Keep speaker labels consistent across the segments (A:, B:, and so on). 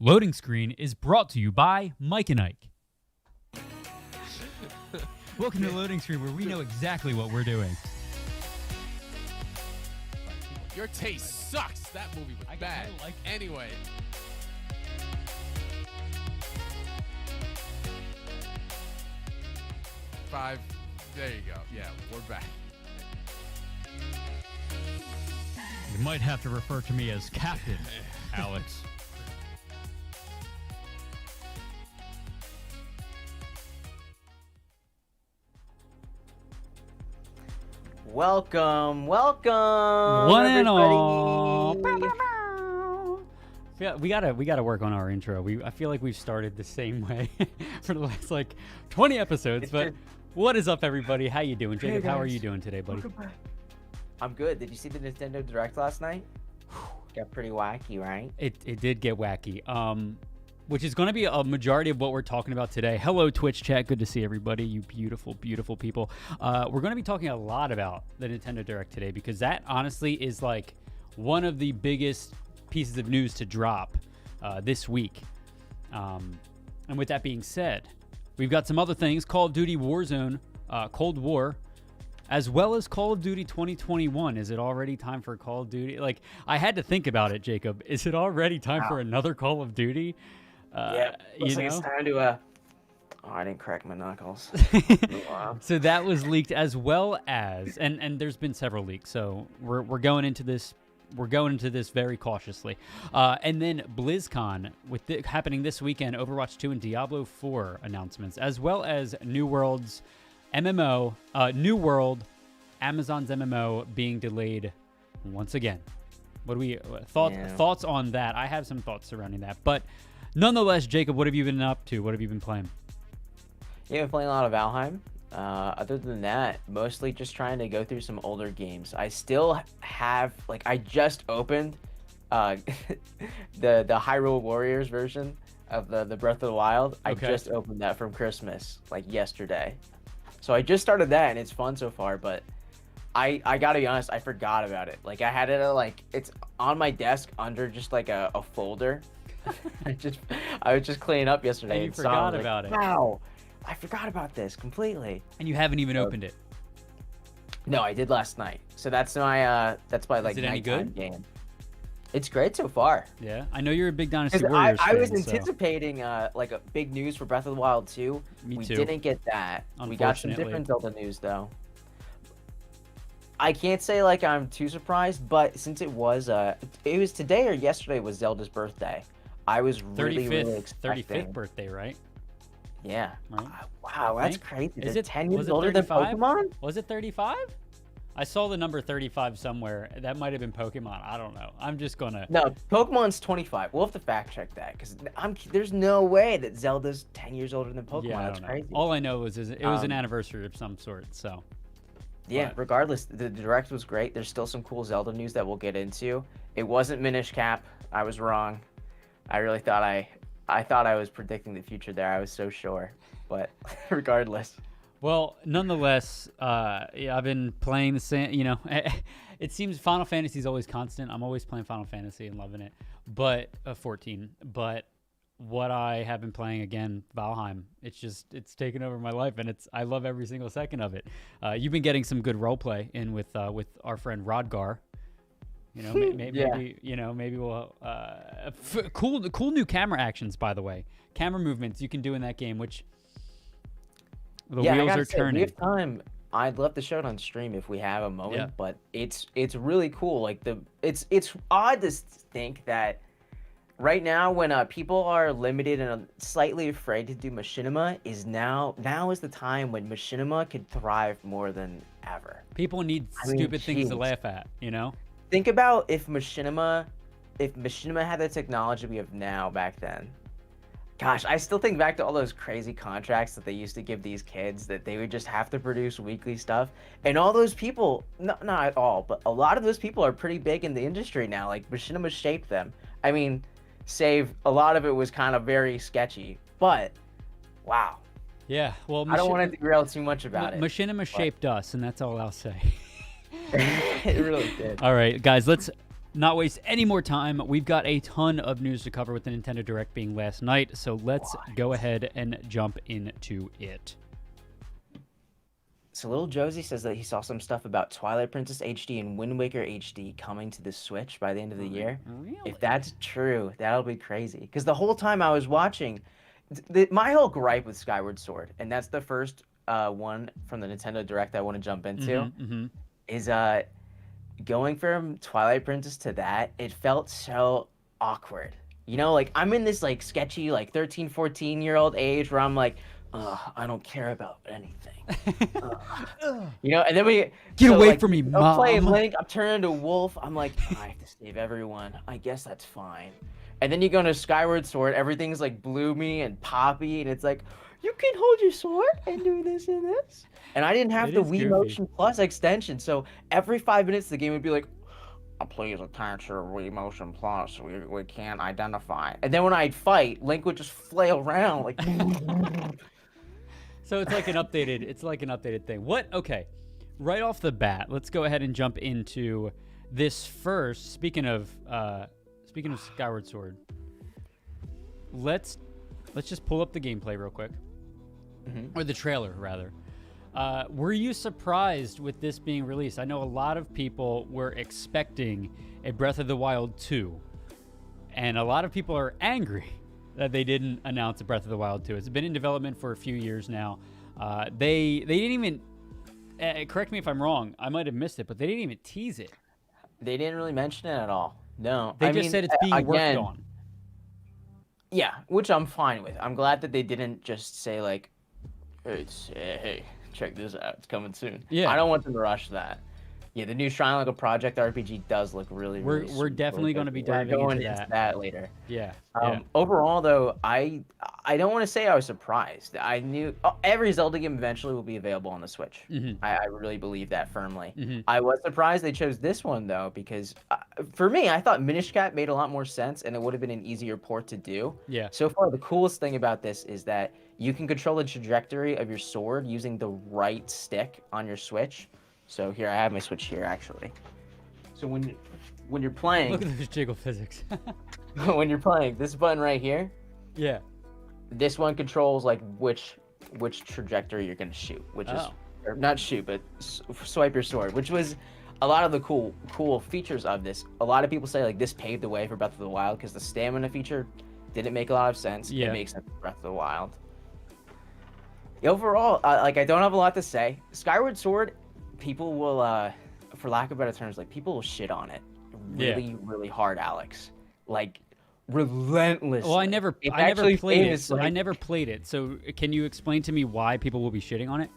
A: Loading Screen is brought to you by Mike and Ike. Welcome to Loading Screen, where we know exactly what we're doing.
B: Your taste sucks. That movie was bad. Anyway. Five. There you go. Yeah, we're back.
A: You might have to refer to me as Captain, Alex.
C: Welcome,
A: One and
C: everybody.
A: all. Yeah, we gotta work on our intro. I feel like we've started the same way for the last 20 episodes. But what is up, everybody? How you doing, Jacob?
C: Hey,
A: how are you doing today, buddy?
C: I'm good. Did you see the Nintendo Direct last night? Got pretty wacky, right?
A: It did get wacky. Which is going to be a majority of what we're talking about today. Hello, Twitch chat. Good to see everybody, you beautiful, beautiful people. We're going to be talking a lot about the Nintendo Direct today because that honestly is one of the biggest pieces of news to drop this week. And with that being said, we've got some other things. Call of Duty Warzone, Cold War, as well as Call of Duty 2021. Is it already time for Call of Duty? I had to think about it, Jacob. Is it already time for another Call of Duty?
C: Yeah, looks like it's time to Oh, I didn't crack my knuckles.
A: So that was leaked, as well as, and there's been several leaks. So we're going into this. We're going into this very cautiously. And then BlizzCon happening this weekend. Overwatch 2 and Diablo 4 announcements, as well as New World's MMO. New World, Amazon's MMO being delayed once again. What do we thoughts on that? I have some thoughts surrounding that, but. Nonetheless, Jacob, what have you been up to? What have you been playing?
C: Yeah, I've been playing a lot of Valheim. Other than that, mostly just trying to go through some older games. I still have, I just opened the Hyrule Warriors version of the Breath of the Wild. Okay. I just opened that from Christmas, yesterday. So I just started that, and it's fun so far, but I gotta be honest, I forgot about it. I had it it's on my desk under just a folder. I was just cleaning up yesterday.
A: And you forgot about it.
C: Wow, I forgot about this completely.
A: And you haven't even opened it.
C: No, I did last night. So that's my
A: Is it any good?
C: Game. It's great so far.
A: Yeah, I know you're a big Dynasty Warriors
C: I
A: fan,
C: was anticipating a big news for Breath of the Wild 2.
A: Me too.
C: We didn't get that. We got some different Zelda news though. I can't say I'm too surprised, but since it was today or yesterday was Zelda's birthday. I was really expecting.
A: 35th birthday, right?
C: Yeah.
A: Right.
C: Wow, that's crazy.
A: Is it
C: 10 years older than Pokemon?
A: Was it 35? I saw the number 35 somewhere. That might have been Pokemon. I don't know. I'm just gonna.
C: No, Pokemon's 25. We'll have to fact check that because there's no way that Zelda's 10 years older than Pokemon.
A: Yeah,
C: that's crazy.
A: All I know is it was an anniversary of some sort. So.
C: Yeah. But regardless, the Direct was great. There's still some cool Zelda news that we'll get into. It wasn't Minish Cap. I was wrong. I really thought I was predicting the future there. I was so sure, but regardless.
A: Well, nonetheless, I've been playing the same. It seems Final Fantasy is always constant. I'm always playing Final Fantasy and loving it, but 14. But what I have been playing again, Valheim. It's taken over my life, and I love every single second of it. You've been getting some good role play in with our friend Rodgar. Maybe maybe we'll cool new camera actions, by the way. Camera movements you can do in that game, which the wheels are turning.
C: We have time. I'd love to show it on stream if we have a moment, but it's really cool. It's odd to think that right now when people are limited and slightly afraid to do machinima now is the time when machinima could thrive more than ever.
A: People need stupid things to laugh at,
C: Think about if machinima had the technology we have now back then. Gosh, I still think back to all those crazy contracts that they used to give these kids that they would just have to produce weekly stuff. And all those people, not at all, but a lot of those people are pretty big in the industry now. Machinima shaped them. I mean, save a lot of it was kind of very sketchy, but wow.
A: Yeah, well,
C: I don't want to derail too much about it.
A: Machinima shaped us, and that's all I'll say.
C: It really did.
A: All right, guys, let's not waste any more time. We've got a ton of news to cover with the Nintendo Direct being last night, so let's go ahead and jump into it.
C: So Little Josie says that he saw some stuff about Twilight Princess HD and Wind Waker HD coming to the Switch by the end of the year.
A: Really?
C: If that's true, that'll be crazy. Because the whole time I was watching, my whole gripe with Skyward Sword, and that's the first one from the Nintendo Direct I want to jump into, is going from Twilight Princess to that, it felt so awkward. You know, like I'm in this like sketchy like 13, 14-year-old age where I'm like, I don't care about anything. You know, and then we
A: get away
C: like,
A: from me,
C: I'm
A: Mom.
C: playing Link, I'm turning into Wolf. I'm like, I have to save everyone. I guess that's fine. And then you go into Skyward Sword, everything's like bloomy and poppy, and it's like, you can hold your sword and do this and this. And I didn't have the Wii Motion Plus extension, so every 5 minutes the game would be like, please attach your Wii Motion Plus. We can't identify. And then when I'd fight, Link would just flail around like.
A: So it's like an updated thing. What? Okay. Right off the bat, let's go ahead and jump into this first. Speaking of Skyward Sword, let's just pull up the gameplay real quick, or the trailer rather. Were you surprised with this being released? I know a lot of people were expecting a Breath of the Wild 2, and a lot of people are angry that they didn't announce a Breath of the Wild 2. It's been in development for a few years now. They didn't even, correct me if I'm wrong, I might have missed it, but they didn't even tease it.
C: They didn't really mention it at all. No.
A: They just said it's being worked on.
C: Yeah, which I'm fine with. I'm glad that they didn't just say like, hey, check this out, it's coming soon.
A: Yeah.
C: I don't want them to rush that. Yeah, the new Shrine Like a Project RPG does look really
A: We're definitely going to be diving into
C: that later.
A: Yeah.
C: Overall, though, I don't want to say I was surprised. I knew every Zelda game eventually will be available on the Switch. I really believe that firmly. I was surprised they chose this one, though, because for me, I thought Minish Cap made a lot more sense, and it would have been an easier port to do.
A: Yeah.
C: So far, the coolest thing about this is that you can control the trajectory of your sword using the right stick on your Switch. So here, I have my Switch here, actually. So when you're playing...
A: Look at those jiggle physics.
C: When you're playing, this button right here...
A: Yeah.
C: This one controls, like, which trajectory you're going to shoot, which is... Or not shoot, but swipe your sword, which was a lot of the cool features of this. A lot of people say, like, this paved the way for Breath of the Wild, because the stamina feature didn't make a lot of sense.
A: Yeah.
C: It makes sense for Breath of the Wild. Overall, like, I don't have a lot to say. Skyward Sword... people will, for lack of better terms, like people will shit on it really hard, Alex. Like relentlessly.
A: Well, I never played it. So I never played it. So can you explain to me why people will be shitting on it?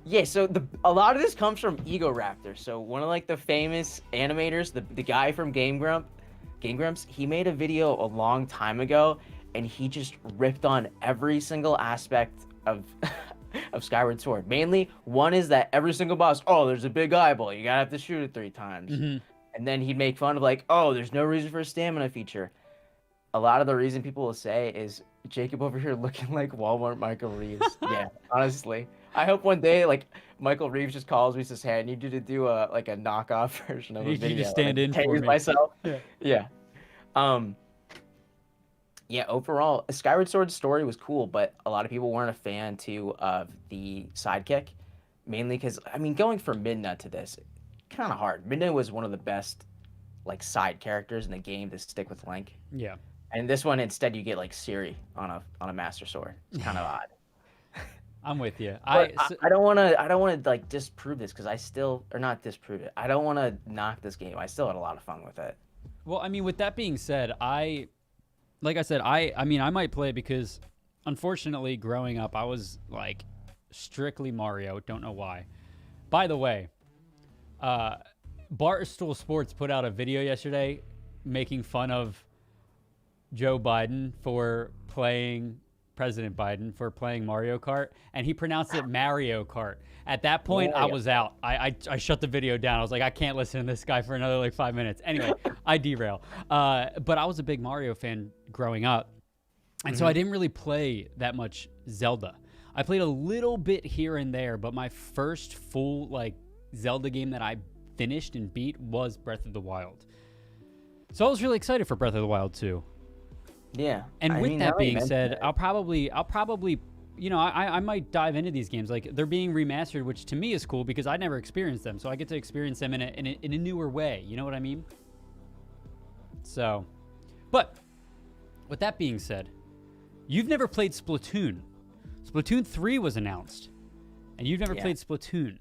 C: Yeah, so a lot of this comes from Ego Raptor. So one of like the famous animators, the guy from Game Grumps, he made a video a long time ago, and he just ripped on every single aspect of Skyward Sword. Mainly, one is that every single boss, there's a big eyeball, you gotta have to shoot it 3 times. And then he'd make fun of like, there's no reason for a stamina feature. A lot of the reason people will say is Jacob over here looking like Walmart Michael Reeves. Yeah, honestly. I hope one day like Michael Reeves just calls me and says, hey, I need you to do a knockoff version of a video.
A: You need to stand in for me.
C: Myself. Yeah. Yeah, overall, Skyward Sword's story was cool, but a lot of people weren't a fan, too, of the sidekick. Mainly because, I mean, going from Midna to this, kind of hard. Midna was one of the best, like, side characters in the game to stick with Link.
A: Yeah.
C: And this one, instead, you get, like, Ciri on a Master Sword. It's kind of odd.
A: I'm with you.
C: I don't want to, like, disprove this, because not disprove it. I don't want to knock this game. I still had a lot of fun with it.
A: Well, I mean, with that being said, like I said, I mean, I might play it because, unfortunately, growing up, I was, like, strictly Mario. Don't know why. By the way, Barstool Sports put out a video yesterday making fun of Joe Biden for playing, President Biden, for playing Mario Kart, and he pronounced it Mario Kart. At that point, I was out. I shut the video down. I was like, I can't listen to this guy for another, like, 5 minutes. Anyway, I derail. But I was a big Mario fan growing up, and so I didn't really play that much Zelda. I played a little bit here and there, but my first full, like, Zelda game that I finished and beat was Breath of the Wild. So I was really excited for Breath of the Wild 2.
C: Yeah.
A: And
C: I
A: with
C: mean,
A: that
C: now you
A: being
C: mention
A: said,
C: it.
A: I'll probably, you know, I might dive into these games. Like, they're being remastered, which to me is cool because I never experienced them. So I get to experience them in a newer way. You know what I mean? So, but with that being said, you've never played Splatoon. Splatoon 3 was announced, and you've never played Splatoon.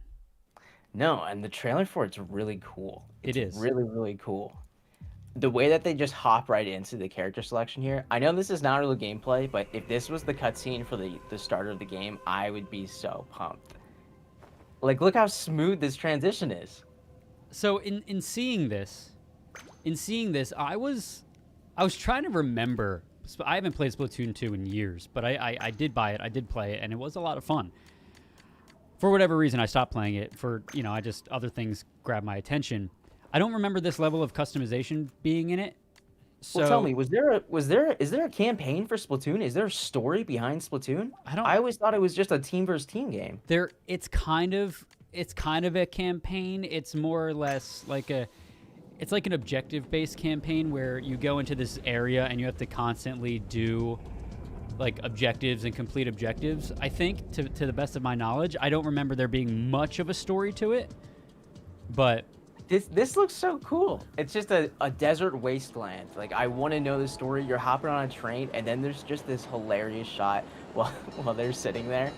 C: No, and the trailer for it's really cool.
A: It is.
C: Really, really cool. The way that they just hop right into the character selection here. I know this is not real gameplay, but if this was the cutscene for the start of the game, I would be so pumped. Like, look how smooth this transition is.
A: So in seeing this, I was trying to remember. I haven't played Splatoon 2 in years, but I did buy it. I did play it, and it was a lot of fun. For whatever reason, I stopped playing it. Other things grabbed my attention. I don't remember this level of customization being in it. So
C: Well, tell me, is there a campaign for Splatoon? Is there a story behind Splatoon? I always thought it was just a team versus team game.
A: It's kind of a campaign. It's more or less like it's like an objective-based campaign where you go into this area and you have to constantly do like objectives and complete objectives. I think to the best of my knowledge, I don't remember there being much of a story to it, but
C: This looks so cool. It's just a desert wasteland. Like, I want to know the story. You're hopping on a train, and then there's just this hilarious shot while they're sitting there.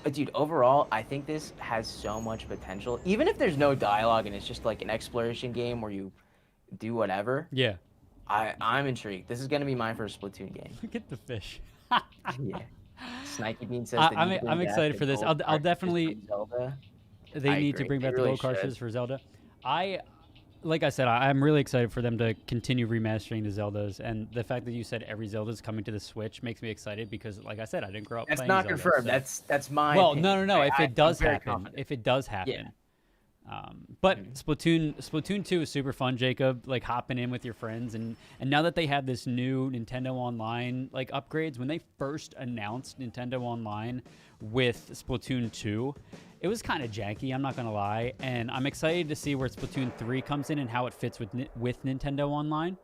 C: But dude, overall, I think this has so much potential. Even if there's no dialogue and it's just like an exploration game where you do whatever.
A: yeah.
C: I'm intrigued. This is gonna be my first Splatoon game.
A: Look at the fish.
C: Yeah. Snikey Bean says
A: I'm excited for this. I'll definitely.
C: Zelda.
A: They
C: I
A: need to
C: agree.
A: bring
C: They
A: back the
C: really
A: gold cartridges
C: should.
A: for Zelda. Like I said, I'm really excited for them to continue remastering the Zeldas, and the fact that you said every Zelda's coming to the Switch makes me excited because, like I said, I didn't grow up
C: That's
A: playing
C: not
A: Zelda,
C: confirmed.
A: so-
C: That's my.
A: Well,
C: opinion.
A: no. If it does
C: I'm very
A: happen,
C: confident.
A: But Splatoon 2 is super fun, Jacob. Like hopping in with your friends, and now that they have this new Nintendo Online like upgrades, when they first announced Nintendo Online with Splatoon 2, it was kind of janky. I'm not gonna lie, and I'm excited to see where Splatoon 3 comes in and how it fits with Nintendo Online.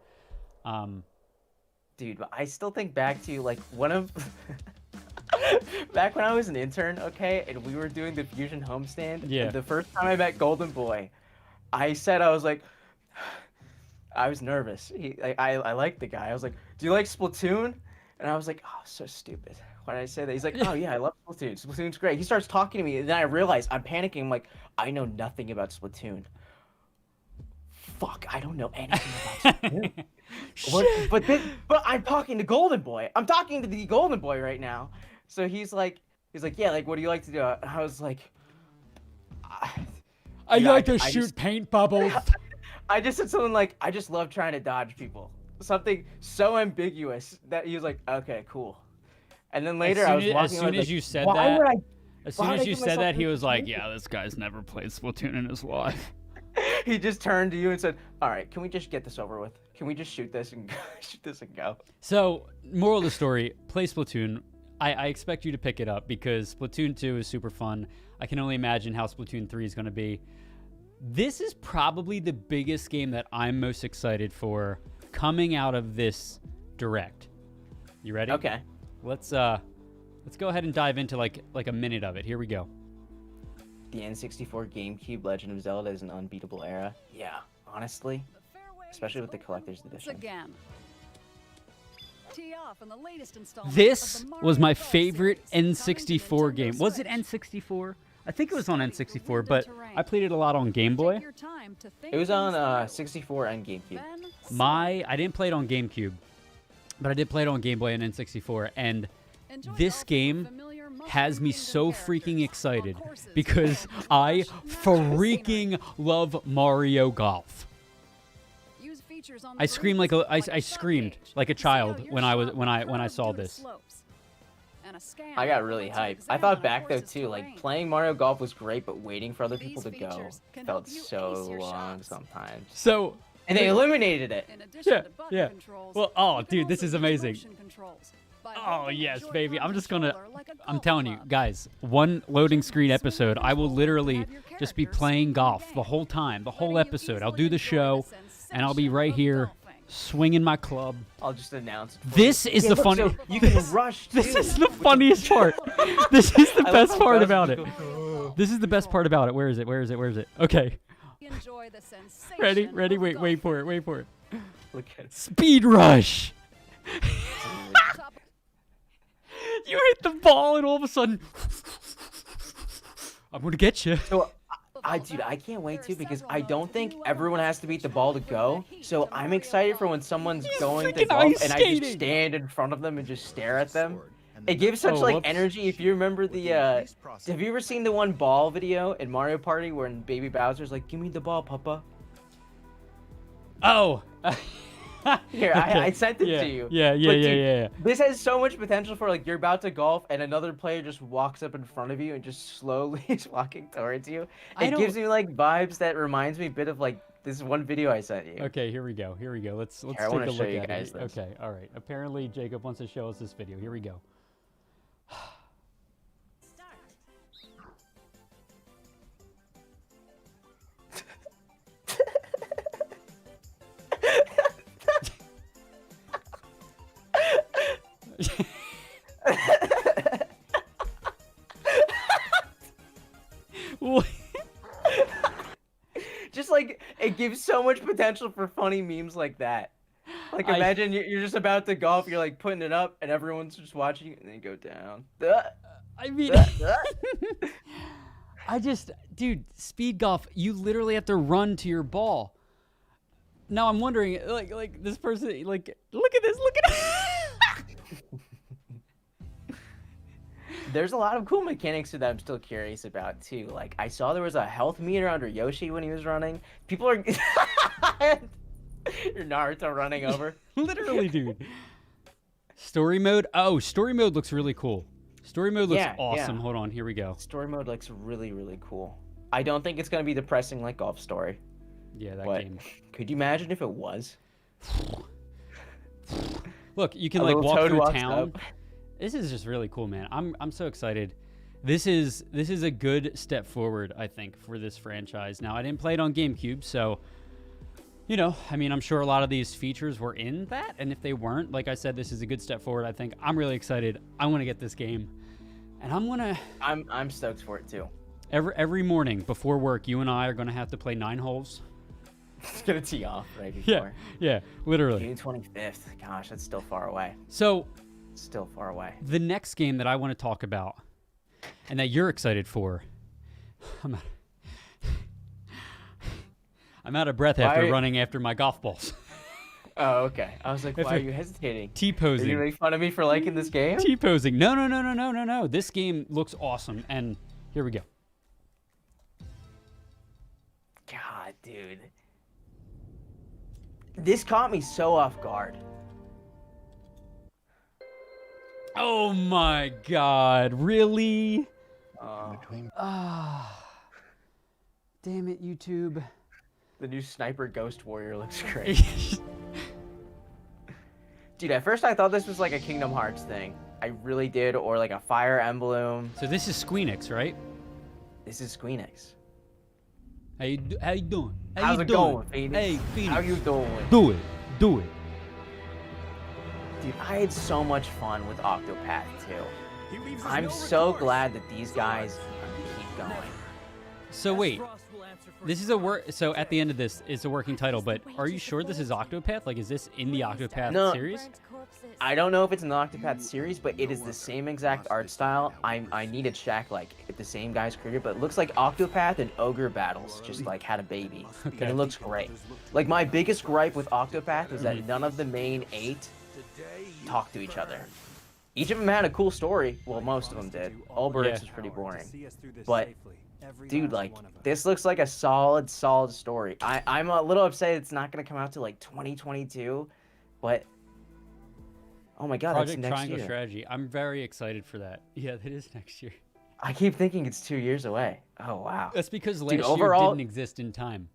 C: Dude, but I still think back to like one of back when I was an intern, okay, and we were doing the Fusion homestand.
A: Yeah.
C: And the first time I met Golden Boy, I said I was like, I was nervous. I liked the guy. I was like, "Do you like Splatoon?" And I was like, "Oh, so stupid. Why did I say that?" He's like, "Oh yeah, I love Splatoon. Splatoon's great." He starts talking to me, and then I realize I'm panicking. I'm like, I know nothing about Splatoon. Fuck, I don't know anything about Splatoon. But I'm talking to Golden Boy. I'm talking to the Golden Boy right now. So he's like, yeah, like, what do you like to do? And I was like,
A: I
C: Yeah,
A: like to
C: I
A: shoot
C: just-
A: paint bubbles.
C: I just said something like, I just love trying to dodge people. Something so ambiguous that he was like, okay, cool. And then later I was walking
A: as soon
C: around,
A: as
C: like,
A: you said
C: why
A: that,
C: would I
A: as soon
C: why would
A: as
C: I
A: you
C: give
A: said
C: myself
A: that, he
C: this
A: was like,
C: opinion?
A: "Yeah, this guy's never played Splatoon in his life."
C: He just turned to you and said, all right, can we just get this over with? Can we just shoot this and go?
A: So, moral of the story: play Splatoon. I expect you to pick it up because Splatoon 2 is super fun. I can only imagine how Splatoon 3 is going to be. This is probably the biggest game that I'm most excited for coming out of this direct. You ready?
C: Okay.
A: Let's go ahead and dive into like a minute of it. Here we go.
C: The N64 GameCube Legend of Zelda is an unbeatable era. Yeah, honestly. Especially with the collector's edition.
D: Again. Tee off on the latest installment
A: This
D: of the
A: was my
D: Mario Golf
A: favorite
D: series, coming to
A: N64
D: Nintendo
A: game. Was it
D: Switch.
A: N64? I think it was on N64, but I played it a lot on Game Boy.
D: Take your time to think
C: It was on
D: things through.
C: 64 and GameCube.
D: Then
A: I didn't play it on GameCube, but I did play it on Game Boy and N64, and
D: enjoy
A: this
D: golf with
A: game
D: familiar
A: has me
D: motion
A: so
D: and
A: freaking
D: characters
A: excited
D: on courses
A: because
D: filled with
A: I
D: lush, natural
A: freaking
D: scenery.
A: love Mario Golf.
D: Use features on the
A: I screamed like a
D: greens,
A: I screamed
D: subgauge
A: like a
D: to see how
A: child
D: your
A: when I
D: shot will
A: when I
D: curve
A: saw
D: due to
A: this.
D: slopes. And a scan
C: I got really
D: lets you
C: hyped. I thought
D: examine a
C: back though
D: course's
C: too, like
D: terrain.
C: playing Mario Golf was great, but waiting for other
D: These
C: people to go
D: features can
C: felt
D: help you
C: so
D: ace your
C: long
D: shots.
C: sometimes.
A: So
C: And they eliminated it.
D: In addition
A: Yeah,
D: to button
A: yeah.
D: controls,
A: Well,
D: you can
A: dude, this
D: also
A: is
D: use
A: amazing.
D: motion controls by
A: Oh
D: holding a
A: yes,
D: Joy-Con
A: baby! I'm just gonna
D: controller like a
A: I'm
D: golf
A: telling you
D: club.
A: guys, one loading screen
D: Smooth
A: episode, I will
D: control
A: literally
D: have your
A: just be
D: characters
A: playing
D: speed the
A: golf the
D: game,
A: whole time, the whole
D: letting you
A: episode. I'll
D: easily
A: do the
D: enjoy
A: show,
D: the
A: and I'll be
D: sensation
A: right
D: of
A: here,
D: golfing.
A: swinging my club.
C: I'll just announce it for
A: This
C: you.
A: is
C: Yeah,
A: the
C: look,
A: funny.
C: so you can
A: this-
C: rush.
A: This
C: too,
A: is the
C: with
A: funniest part. This is the
C: I love
A: best
C: how
A: part
C: Gus
A: about
C: just
A: it.
C: goes,
A: This is the best part about it. Where is it? Where is it? Where is it? Okay.
D: Enjoy the sensation.
A: Ready?
D: of
A: Wait for it.
D: golfing.
A: Wait for it.
C: Look at it.
A: Speed rush.
D: Top
A: You hit the ball and all of a sudden, I'm gonna get you.
C: So, dude, I can't wait too because I don't think everyone has to beat the ball to go. So I'm excited for when someone's going to
A: freaking
C: golf
A: ice
C: and I
A: skating.
C: just stand in front of them and just stare at them. It gives such
A: Oh,
C: like
A: whoops.
C: energy. If you remember the, have you ever seen the one ball video in Mario Party where Baby Bowser's like, "Give me the ball, Papa."
A: Oh.
C: Here,
A: Okay.
C: I sent it
A: Yeah,
C: to you.
A: Yeah,
C: But, dude,
A: yeah.
C: This has so much potential for like you're about to golf and another player just walks up in front of you and just slowly is walking towards you.
A: I
C: It gives
A: don't-
C: me like vibes that reminds me a bit of like this one video I sent you.
A: Okay, here we go. Let's
C: Here, I
A: take
C: wanna
A: a
C: show
A: look
C: you
A: at
C: guys
A: it.
C: this.
A: Okay, all right. Apparently, Jacob wants to show us this video. Here we go. What?
C: Just like it gives so much potential for funny memes like that. Like
A: I-
C: imagine you're just about to golf, you're like putting it up, and everyone's just watching you, and then you go down.
A: I mean, dude, speed golf, you literally have to run to your ball. Now I'm wondering, like this person, like, look at this, look at it.
C: There's a lot of cool mechanics to that I'm still curious about too. Like I saw there was a health meter under Yoshi when he was running. People are your Naruto running over.
A: Literally, dude. Story mode. Oh, story mode looks really cool. Story mode looks
C: Yeah,
A: awesome.
C: yeah.
A: Hold on, here we go.
C: Story mode looks really, really cool. I don't think it's gonna be depressing like Golf Story.
A: Yeah, that
C: But
A: game.
C: could you imagine if it was?
A: Look, you can
C: A
A: like
C: little
A: walk
C: toad
A: through
C: walks
A: town.
C: up.
A: This is just really cool, man. I'm so excited. This is a good step forward, I think, for this franchise. Now, I didn't play it on GameCube, so you know, I mean, I'm sure a lot of these features were in that, and if they weren't, like I said, this is a good step forward. I think I'm really excited. I want to get this game, and
C: I'm stoked for it too.
A: every morning before work, you and I are gonna have to play 9 holes.
C: It's gonna tee off right
A: Yeah,
C: before.
A: yeah, literally.
C: June 25th. Gosh, that's still far away.
A: So
C: Still far away.
A: the next game that I want to talk about, and that you're excited for, I'm out of breath after
C: Why-
A: running after my golf balls.
C: Oh, okay. I was like,
A: If
C: why are
A: it-
C: you hesitating? Are
A: T-posing.
C: you making fun of me for liking this game?
A: T-posing. No. This game looks awesome, and here we go.
C: God, dude. This caught me so off guard.
A: Oh my God! Really? Ah. Damn it, YouTube.
C: The new Sniper Ghost Warrior looks great. Dude, at first I thought this was like a Kingdom Hearts thing. I really did, or like a Fire Emblem.
A: So this is Squeenix, right?
C: This is Squeenix.
A: How you doing? How
C: How's
A: you
C: it
A: doing?
C: going, Phoenix?
A: Hey, Phoenix.
C: How you doing?
A: Do it.
C: Dude, I had so much fun with Octopath too. I'm so glad that these guys keep going.
A: So wait, this is a work. So at the end of this, it's a working title. But are you sure this is Octopath? Like, is this in the Octopath
C: No.
A: series?
C: I don't know if it's an Octopath series, but it is the same exact art style. I need to check like if the same guy's created, but it looks like Octopath and Ogre Battles just like had a baby.
A: Okay.
C: And it looks great. Like my biggest gripe with Octopath is that none of the main 8 talk to each other. Each of them had a cool story. Well, most of them did. Ulberix
A: Yeah.
C: was pretty boring. But dude, like this looks like a solid story. I'm a little upset it's not gonna come out to like 2022, but oh my god,
A: Project
C: that's next
A: Triangle
C: year.
A: Strategy. I'm very excited for that. Yeah, that is next year.
C: I keep thinking it's 2 years away. Oh wow.
A: That's because last
C: Dude,
A: year
C: overall-
A: didn't exist in time.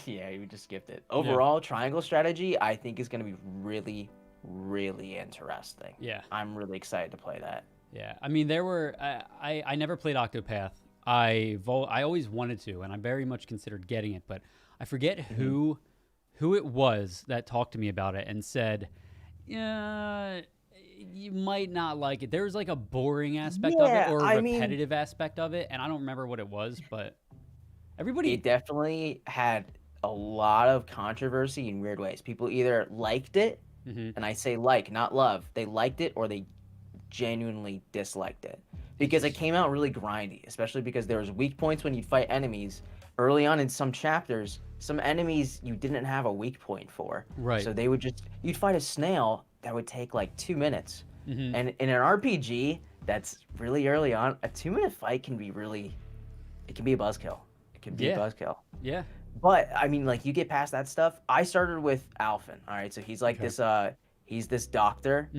C: Yeah, you just skipped it. Overall, Triangle Strategy I think is gonna be really, really interesting.
A: Yeah.
C: I'm really excited to play that.
A: Yeah, I mean, there were I never played Octopath. I always wanted to, and I very much considered getting it, but I forget who who it was that talked to me about it and said, yeah, you might not like it. There's like a boring aspect of it or a repetitive aspect of it, and I don't remember what it was, but everybody...
C: It definitely had a lot of controversy in weird ways. People either liked it, and I say like, not love. They liked it or they genuinely disliked it. Because it came out really grindy, especially because there was weak points when you'd fight enemies. Early on in some chapters, some enemies you didn't have a weak point for.
A: Right.
C: So they would you'd fight a snail that would take like 2 minutes. And in an RPG that's really early on, a 2-minute fight can be it can be a buzzkill. It can be a buzzkill.
A: Yeah.
C: But I mean, like, you get past that stuff. I started with Alphen. All right, so he's like he's this doctor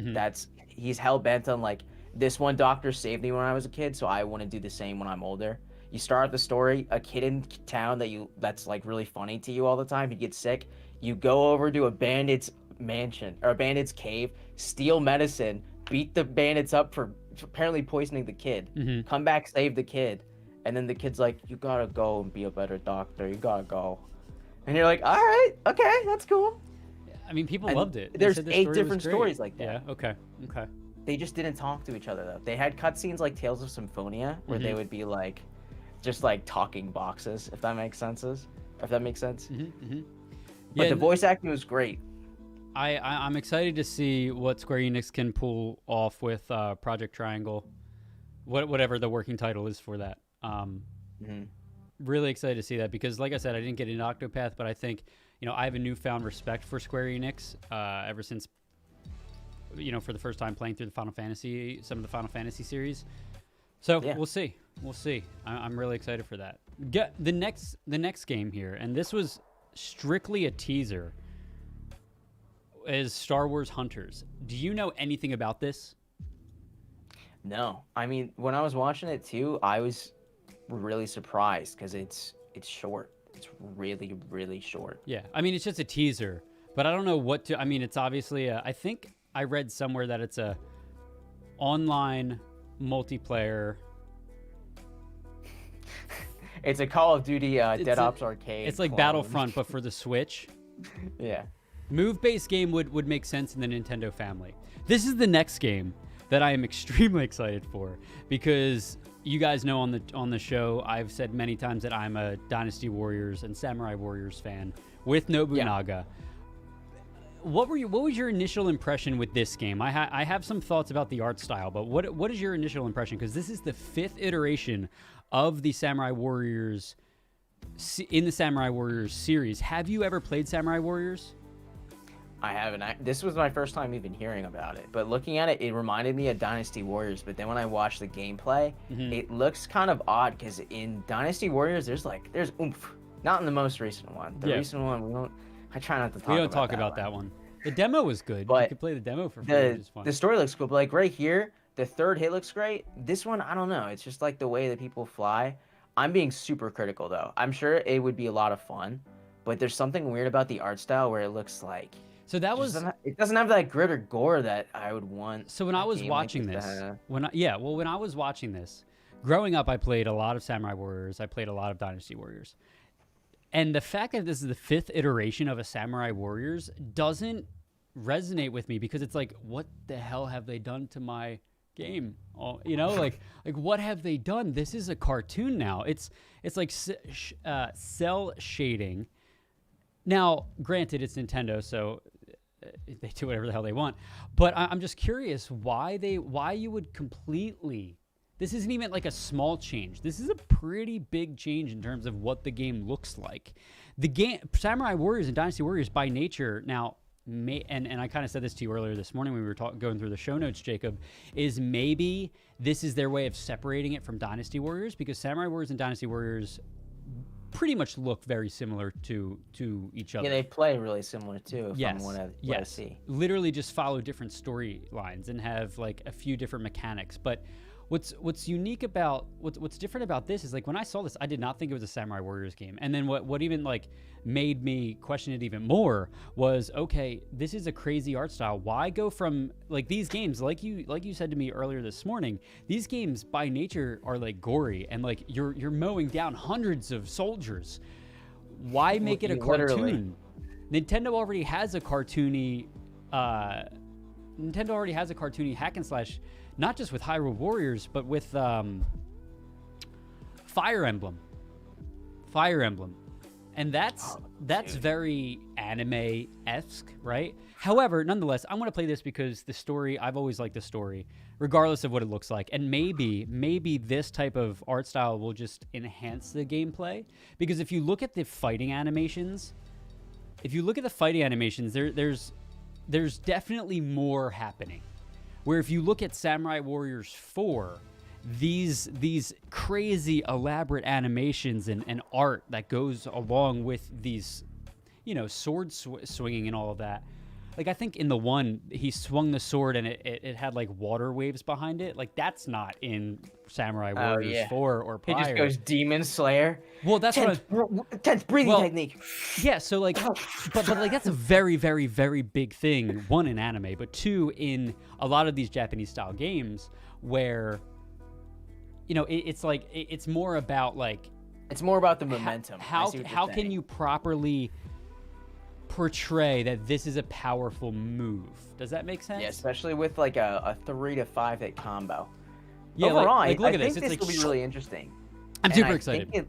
C: he's hell bent on like, this one doctor saved me when I was a kid, so I want to do the same when I'm older. You start the story, a kid in town that's like really funny to you all the time. He gets sick. You go over to a bandit's mansion or a bandit's cave, steal medicine, beat the bandits up for apparently poisoning the kid. Come back, save the kid. And then the kid's like, you gotta go and be a better doctor. You gotta go. And you're like, all right, okay, that's cool.
A: I mean, people loved it.
C: There's 8 different stories like that.
A: Yeah, okay.
C: They just didn't talk to each other, though. They had cutscenes like Tales of Symphonia, where they would be like, just like talking boxes, if that makes sense. But the voice acting was great.
A: I'm excited to see what Square Enix can pull off with Project Triangle, whatever the working title is for that. Really excited to see that because, like I said, I didn't get into Octopath, but I think, I have a newfound respect for Square Enix ever since, for the first time playing through some of the Final Fantasy series. So we'll see. I'm really excited for that. The next game here, and this was strictly a teaser, is Star Wars Hunters. Do you know anything about this?
C: No. I mean, when I was watching it too, I was really surprised because it's short. It's really, really short.
A: Yeah. I mean, it's just a teaser, but I don't know what to... I mean, it's obviously I think I read somewhere that it's a online multiplayer...
C: It's a Call of Duty Dead Ops Arcade.
A: It's like Battlefront, but for the Switch.
C: Yeah.
A: Move-based game would make sense in the Nintendo family. This is the next game that I am extremely excited for because you guys know on the show I've said many times that I'm a Dynasty Warriors and Samurai Warriors fan with Nobunaga. Yeah. What was your initial impression with this game? I have some thoughts about the art style, but what is your initial impression? Because this is the 5th iteration of the Samurai Warriors in the Samurai Warriors series. Have you ever played Samurai Warriors?
C: I haven't. This was my first time even hearing about it. But looking at it, it reminded me of Dynasty Warriors. But then when I watched the gameplay, it looks kind of odd because in Dynasty Warriors, there's oomph. Not in the most recent one. The recent one, I try not to talk about that.
A: We don't talk about that one. The demo was good.
C: But
A: you could play the demo for free, which is fun.
C: The story looks cool. But like right here, the 3rd hit looks great. This one, I don't know. It's just like the way that people fly. I'm being super critical, though. I'm sure it would be a lot of fun. But there's something weird about the art style where it looks like...
A: So that was...
C: It doesn't have that grit or gore that I would want.
A: So when I was watching this... when I was watching this, growing up, I played a lot of Samurai Warriors. I played a lot of Dynasty Warriors. And the fact that this is the 5th iteration of a Samurai Warriors doesn't resonate with me because it's like, what the hell have they done to my game? Oh, like what have they done? This is a cartoon now. It's like cell shading. Now, granted, it's Nintendo, so they do whatever the hell they want. But I'm just curious why you would completely... This isn't even like a small change. This is a pretty big change in terms of what the game looks like. The game, Samurai Warriors and Dynasty Warriors by nature, now, and I kind of said this to you earlier this morning when we were going through the show notes, Jacob, is maybe this is their way of separating it from Dynasty Warriors because Samurai Warriors and Dynasty Warriors pretty much look very similar to each other.
C: Yeah, they play really similar too. From what I see.
A: Literally just follow different storylines and have like a few different mechanics. But what's unique about what's different about this is like when I saw this, I did not think it was a Samurai Warriors game. And then what even like made me question it even more was, okay, this is a crazy art style. Why go from like these games, like you said to me earlier this morning, these games by nature are like gory and like you're mowing down hundreds of soldiers. Why make it a cartoon? Nintendo already has a cartoony hack and slash, not just with Hyrule Warriors, but with Fire Emblem. And that's very anime-esque, right? However, nonetheless, I want to play this because the story, I've always liked the story, regardless of what it looks like. And maybe this type of art style will just enhance the gameplay. Because if you look at the fighting animations, there's definitely more happening. Where if you look at Samurai Warriors 4, these crazy elaborate animations and art that goes along with these, sword swinging and all of that. Like, I think in the one, he swung the sword and it had like water waves behind it. Like, that's not in Samurai Warriors 4 or prior.
C: He just goes Demon Slayer.
A: Well, that's
C: tense breathing technique.
A: Yeah, so like, but like that's a very, very, very big thing. One, in anime, but two, in a lot of these Japanese style games where, it's like it's more about like.
C: It's more about the momentum.
A: How can you properly portray that this is a powerful move? Does that make sense?
C: Yeah, especially with like a 3 to 5 hit combo.
A: Yeah,
C: overall,
A: like look
C: I
A: at
C: think
A: this.
C: this
A: It's
C: will
A: like
C: be really interesting.
A: I'm super excited.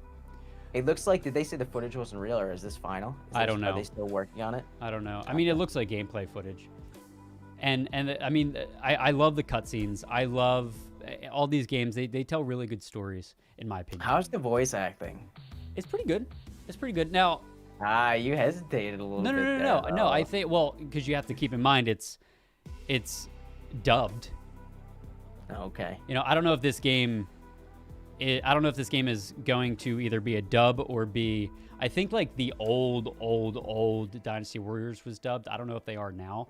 C: It looks like, did they say the footage wasn't real, or is this final?
A: I don't know.
C: Are they still working on it?
A: I don't know. I mean, it looks like gameplay footage. And I mean, I love the cutscenes. I love all these games. They tell really good stories, in my opinion.
C: How's the voice acting?
A: It's pretty good. Now,
C: you hesitated a little bit.
A: No. I think, well, because you have to keep in mind it's dubbed.
C: Okay.
A: I don't know if this game is going to either be a dub or be. I think like the old Dynasty Warriors was dubbed. I don't know if they are now,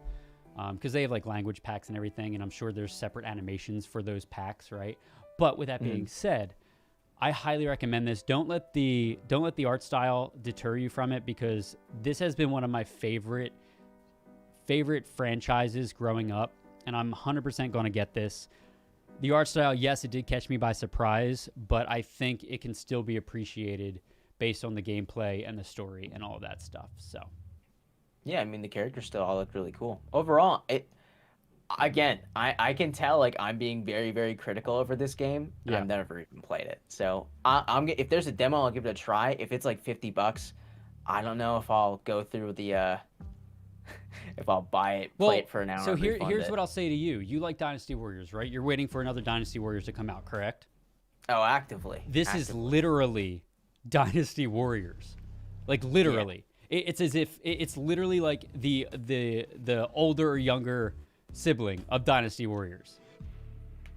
A: because they have like language packs and everything, and I'm sure there's separate animations for those packs, right? But with that being said, I highly recommend this. Don't let the art style deter you from it, because this has been one of my favorite franchises growing up, and I'm 100% going to get this. The art style, yes, it did catch me by surprise, but I think it can still be appreciated based on the gameplay and the story and all of that stuff. So,
C: yeah, I mean, the characters still all look really cool. Overall, I can tell like I'm being very, very critical over this game, and I've never even played it. So if there's a demo, I'll give it a try. If it's like $50, I don't know if I'll go through the if I'll buy it, play it for an hour.
A: So here's what I'll say to you. You like Dynasty Warriors, right? You're waiting for another Dynasty Warriors to come out, correct?
C: Oh, actively.
A: This is literally Dynasty Warriors. Like literally. Yeah. It's as if it's literally like the older or younger sibling of Dynasty Warriors.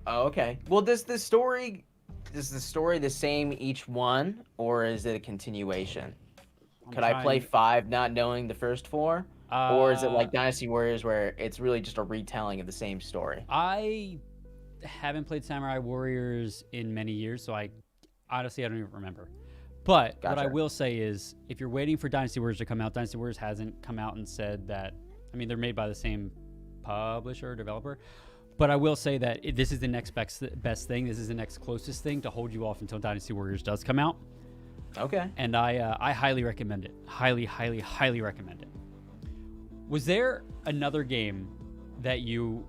C: Oh, okay. Well, is the story the same each one, or is it a continuation? Could I play 5 not knowing the first 4? Or is it like Dynasty Warriors where it's really just a retelling of the same story?
A: I haven't played Samurai Warriors in many years, so I don't even remember. But what I will say is, if you're waiting for Dynasty Warriors to come out, Dynasty Warriors hasn't come out and said that. I mean, they're made by the same publisher or developer. But I will say that this is the next best thing. This is the next closest thing to hold you off until Dynasty Warriors does come out.
C: Okay.
A: And I highly recommend it. Highly, highly, highly recommend it. Was there another game that you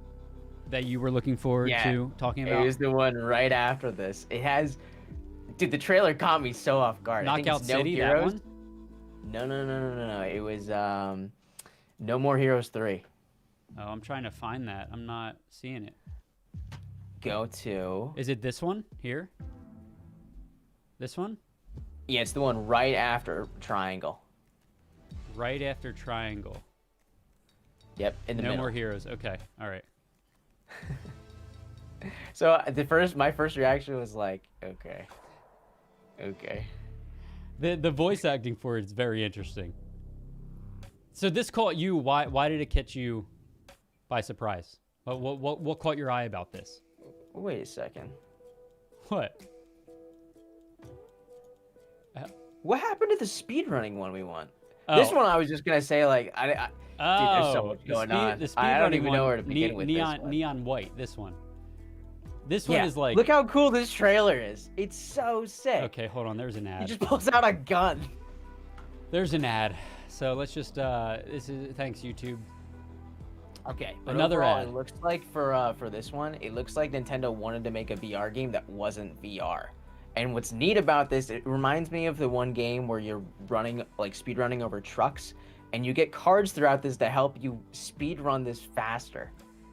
A: were looking forward to talking about?
C: It was the one right after this. It has, dude, the trailer caught me so off guard.
A: Knockout City, that one?
C: No. It was No More Heroes 3.
A: Oh, I'm trying to find that. I'm not seeing it.
C: Go to.
A: Is it this one here? This one?
C: Yeah, it's the one right after Triangle.
A: Right after Triangle.
C: Yep, in the middle.
A: No More Heroes. Okay, all right.
C: So my first reaction was like, okay.
A: The voice acting for it is very interesting. So this caught you. Why did it catch you by surprise? What caught your eye about this?
C: Wait a second.
A: What?
C: What happened to the speedrunning one we won?
A: Oh.
C: This one I was just gonna say like dude, there's so much going on. I don't even know where to begin with this one.
A: Neon white. This one. This one is like.
C: Look how cool this trailer is. It's so sick.
A: Okay, hold on. There's an ad.
C: He just pulls out a gun.
A: There's an ad. So let's just thanks YouTube.
C: Okay, but
A: Another
C: overall,
A: ad.
C: It looks like for this one, it looks like Nintendo wanted to make a VR game that wasn't VR. And what's neat about this, it reminds me of the one game where you're running, like speed running over trucks, and you get cards throughout this that help you speed run this faster.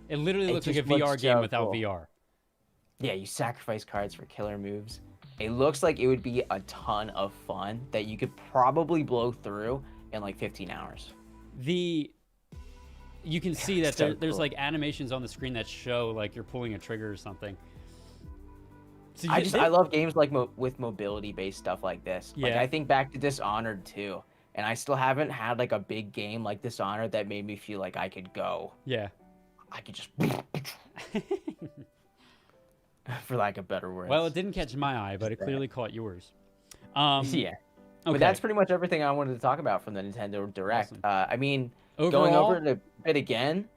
A: It literally looks like a
C: just looks
A: VR game
C: so
A: without
C: cool.
A: VR.
C: Yeah, you sacrifice cards for killer moves. It looks like it would be a ton of fun that you could probably blow through in like 15 hours.
A: You can see that
C: So
A: there's
C: cool.
A: like animations on the screen that show like you're pulling a trigger or something. So
C: I love games like with mobility based stuff like this. Like
A: Yeah.
C: I think back to Dishonored too, and I still haven't had like a big game like Dishonored that made me feel like I could go.
A: Yeah.
C: I could just, for lack of better words.
A: Well, it didn't catch my eye, but it clearly caught yours.
C: Yeah.
A: Okay.
C: But that's pretty much everything I wanted to talk about from the Nintendo Direct.
A: Awesome.
C: I mean,
A: Overall,
C: going over it a bit again,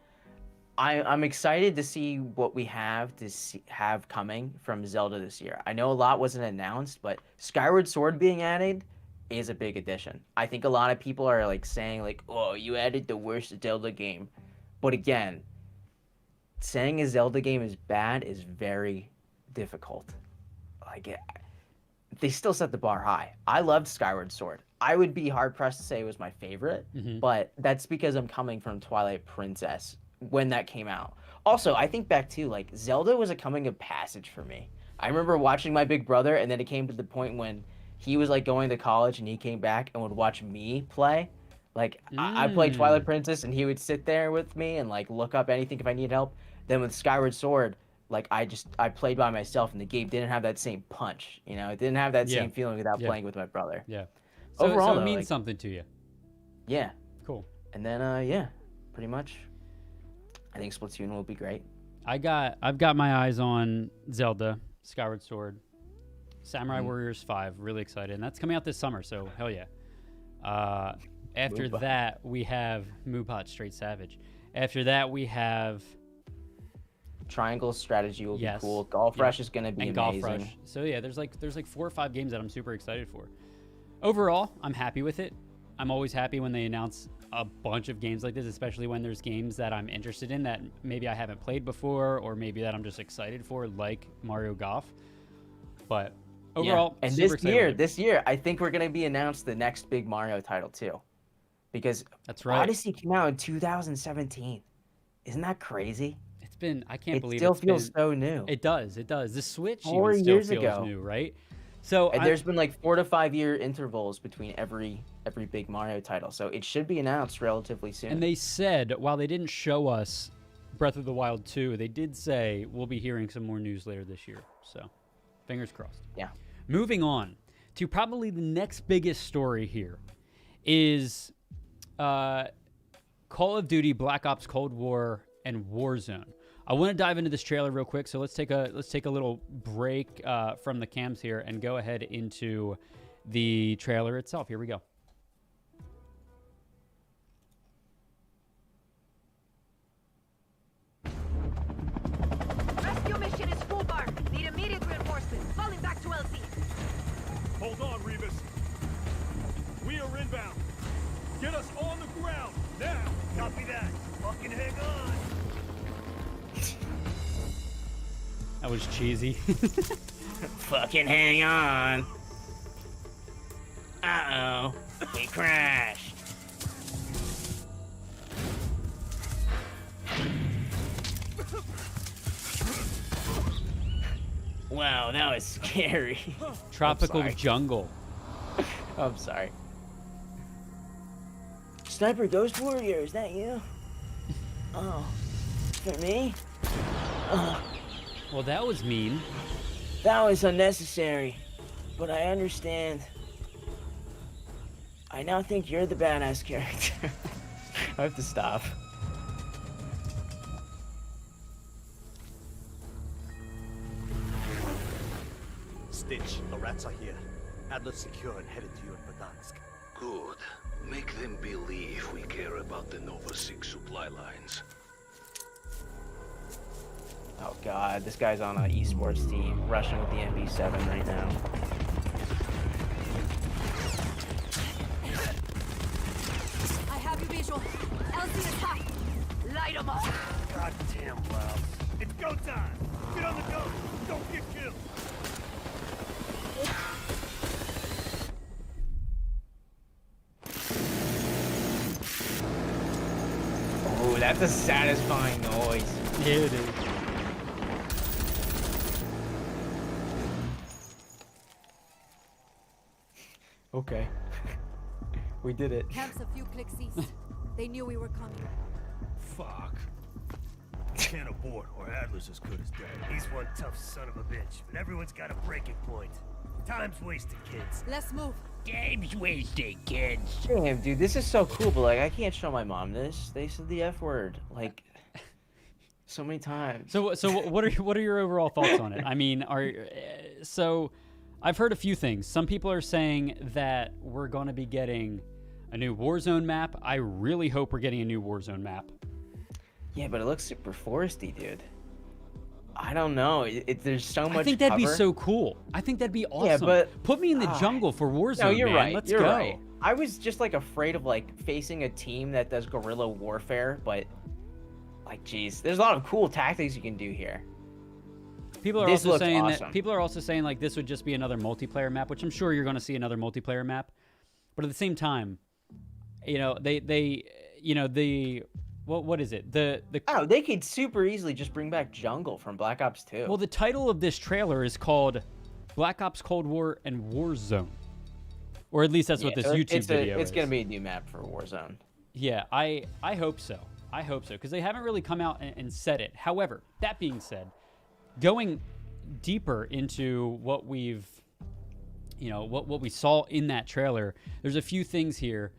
C: I'm excited to see what we have have coming from Zelda this year. I know a lot wasn't announced, but Skyward Sword being added is a big addition. I think a lot of people are like saying like, "Oh, you added the worst Zelda game," but again, saying a Zelda game is bad is very difficult. Like they still set the bar high. I loved Skyward Sword. I would be hard pressed to say it was my favorite, but that's because I'm coming from Twilight Princess when that came out. Also, I think back to like Zelda was a coming of passage for me. I remember watching my big brother, and then it came to the point when he was like going to college and he came back and would watch me play. Like I played Twilight Princess and he would sit there with me and like look up anything if I need help. Then with Skyward Sword, like I played by myself and the game didn't have that same punch. You know, it didn't have that same feeling without playing with my brother.
A: Yeah.
C: Overall,
A: so it
C: though,
A: means
C: like,
A: something to you.
C: Yeah.
A: Cool.
C: And then yeah, pretty much. I think Splatoon will be great.
A: I've got my eyes on Zelda, Skyward Sword, Samurai Warriors 5. Really excited, and that's coming out this summer. So hell yeah. After
C: Moopa.
A: that, we have Moobot Straight Savage. After that, we have
C: Triangle strategy will
A: Yes.
C: be cool. Golf
A: Yeah.
C: Rush is gonna be
A: and
C: amazing.
A: Golf Rush. So yeah, there's like 4 or 5 games that I'm super excited for. Overall, I'm happy with it. I'm always happy when they announce a bunch of games like this, especially when there's games that I'm interested in that maybe I haven't played before, or maybe that I'm just excited for, like Mario Golf. But overall,
C: and
A: super excited.
C: this year, I think we're gonna be announced the next big Mario title too, because
A: That's right.
C: Odyssey came out in 2017. Isn't that crazy?
A: It's been, I can't
C: It
A: believe
C: still
A: it's
C: feels
A: been,
C: so new.
A: It does. The Switch
C: 4
A: even still
C: years
A: feels
C: ago.
A: new, right? So
C: And there's been like 4 to 5 year intervals between every big Mario title, so it should be announced relatively soon.
A: And they said, while they didn't show us Breath of the Wild 2, they did say we'll be hearing some more news later this year. So, fingers crossed.
C: Yeah.
A: Moving on to probably the next biggest story here is Call of Duty, Black Ops Cold War, and Warzone. I want to dive into this trailer real quick, so let's take a little break from the cams here and go ahead into the trailer itself. Here we go.
E: Rescue mission is full bar. Need immediate reinforcements. Falling back to LZ.
F: Hold on, Revis. We are inbound. Get us on the ground, now! Copy that. Fucking hang on.
A: That was cheesy.
C: Fucking hang on. Uh-oh. We crashed. Wow, that was scary.
A: Tropical
C: sorry.
A: Jungle.
C: I'm sorry. Sniper Ghost Warrior, is that you? Oh, for me?
A: Well, that was mean.
C: That was unnecessary, but I understand. I now think you're the badass character. I have to stop.
F: Stitch, the rats are here. Adler's secure and headed to you in Verdansk.
G: Good. Make them believe we care about the Nova 6 supply lines.
C: Oh god, this guy's on an esports team, rushing with the MP7 right now.
F: It's go time! Get on the go! Don't get killed!
C: Oh, that's a satisfying noise.
A: Yeah, it is.
C: Okay. We did it.
D: Camp's a few clicks east. They knew we were coming.
F: Fuck. Can't abort, or Adler's as good as dead. He's one tough son of a bitch, but everyone's got a breaking point. Time's wasted, kids.
D: Let's move.
A: Game's wasted, kids.
C: Damn, dude, this is so cool, but like, I can't show my mom this. They said the F word, like, so many times.
A: So what are your overall thoughts on it? I mean, so I've heard a few things. Some people are saying that we're going to be getting a new Warzone map. I really hope we're getting a new Warzone map.
C: Yeah, but it looks super foresty, dude. I don't know. There's so much.
A: I think that'd be
C: cover.
A: so cool. I think that'd be awesome.
C: Yeah, but
A: put me in the jungle for Warzone.
C: No, you're
A: man.
C: right.
A: Let's
C: you're
A: go.
C: right. I was just like afraid of like facing a team that does guerrilla warfare, but like, geez, there's a lot of cool tactics you can do here.
A: People are
C: This
A: also
C: looks
A: saying
C: awesome.
A: that people are also saying like this would just be another multiplayer map, which I'm sure you're going to see another multiplayer map. But at the same time, you know, what is it?
C: Oh, they could super easily just bring back jungle from Black Ops 2.
A: Well, the title of this trailer is called Black Ops Cold War and Warzone. Or at least that's what this YouTube video is.
C: It's going to be a new map for Warzone.
A: Yeah, I hope so. I hope so, because they haven't really come out and said it. However, that being said, going deeper into what we've, what we saw in that trailer, there's a few things here.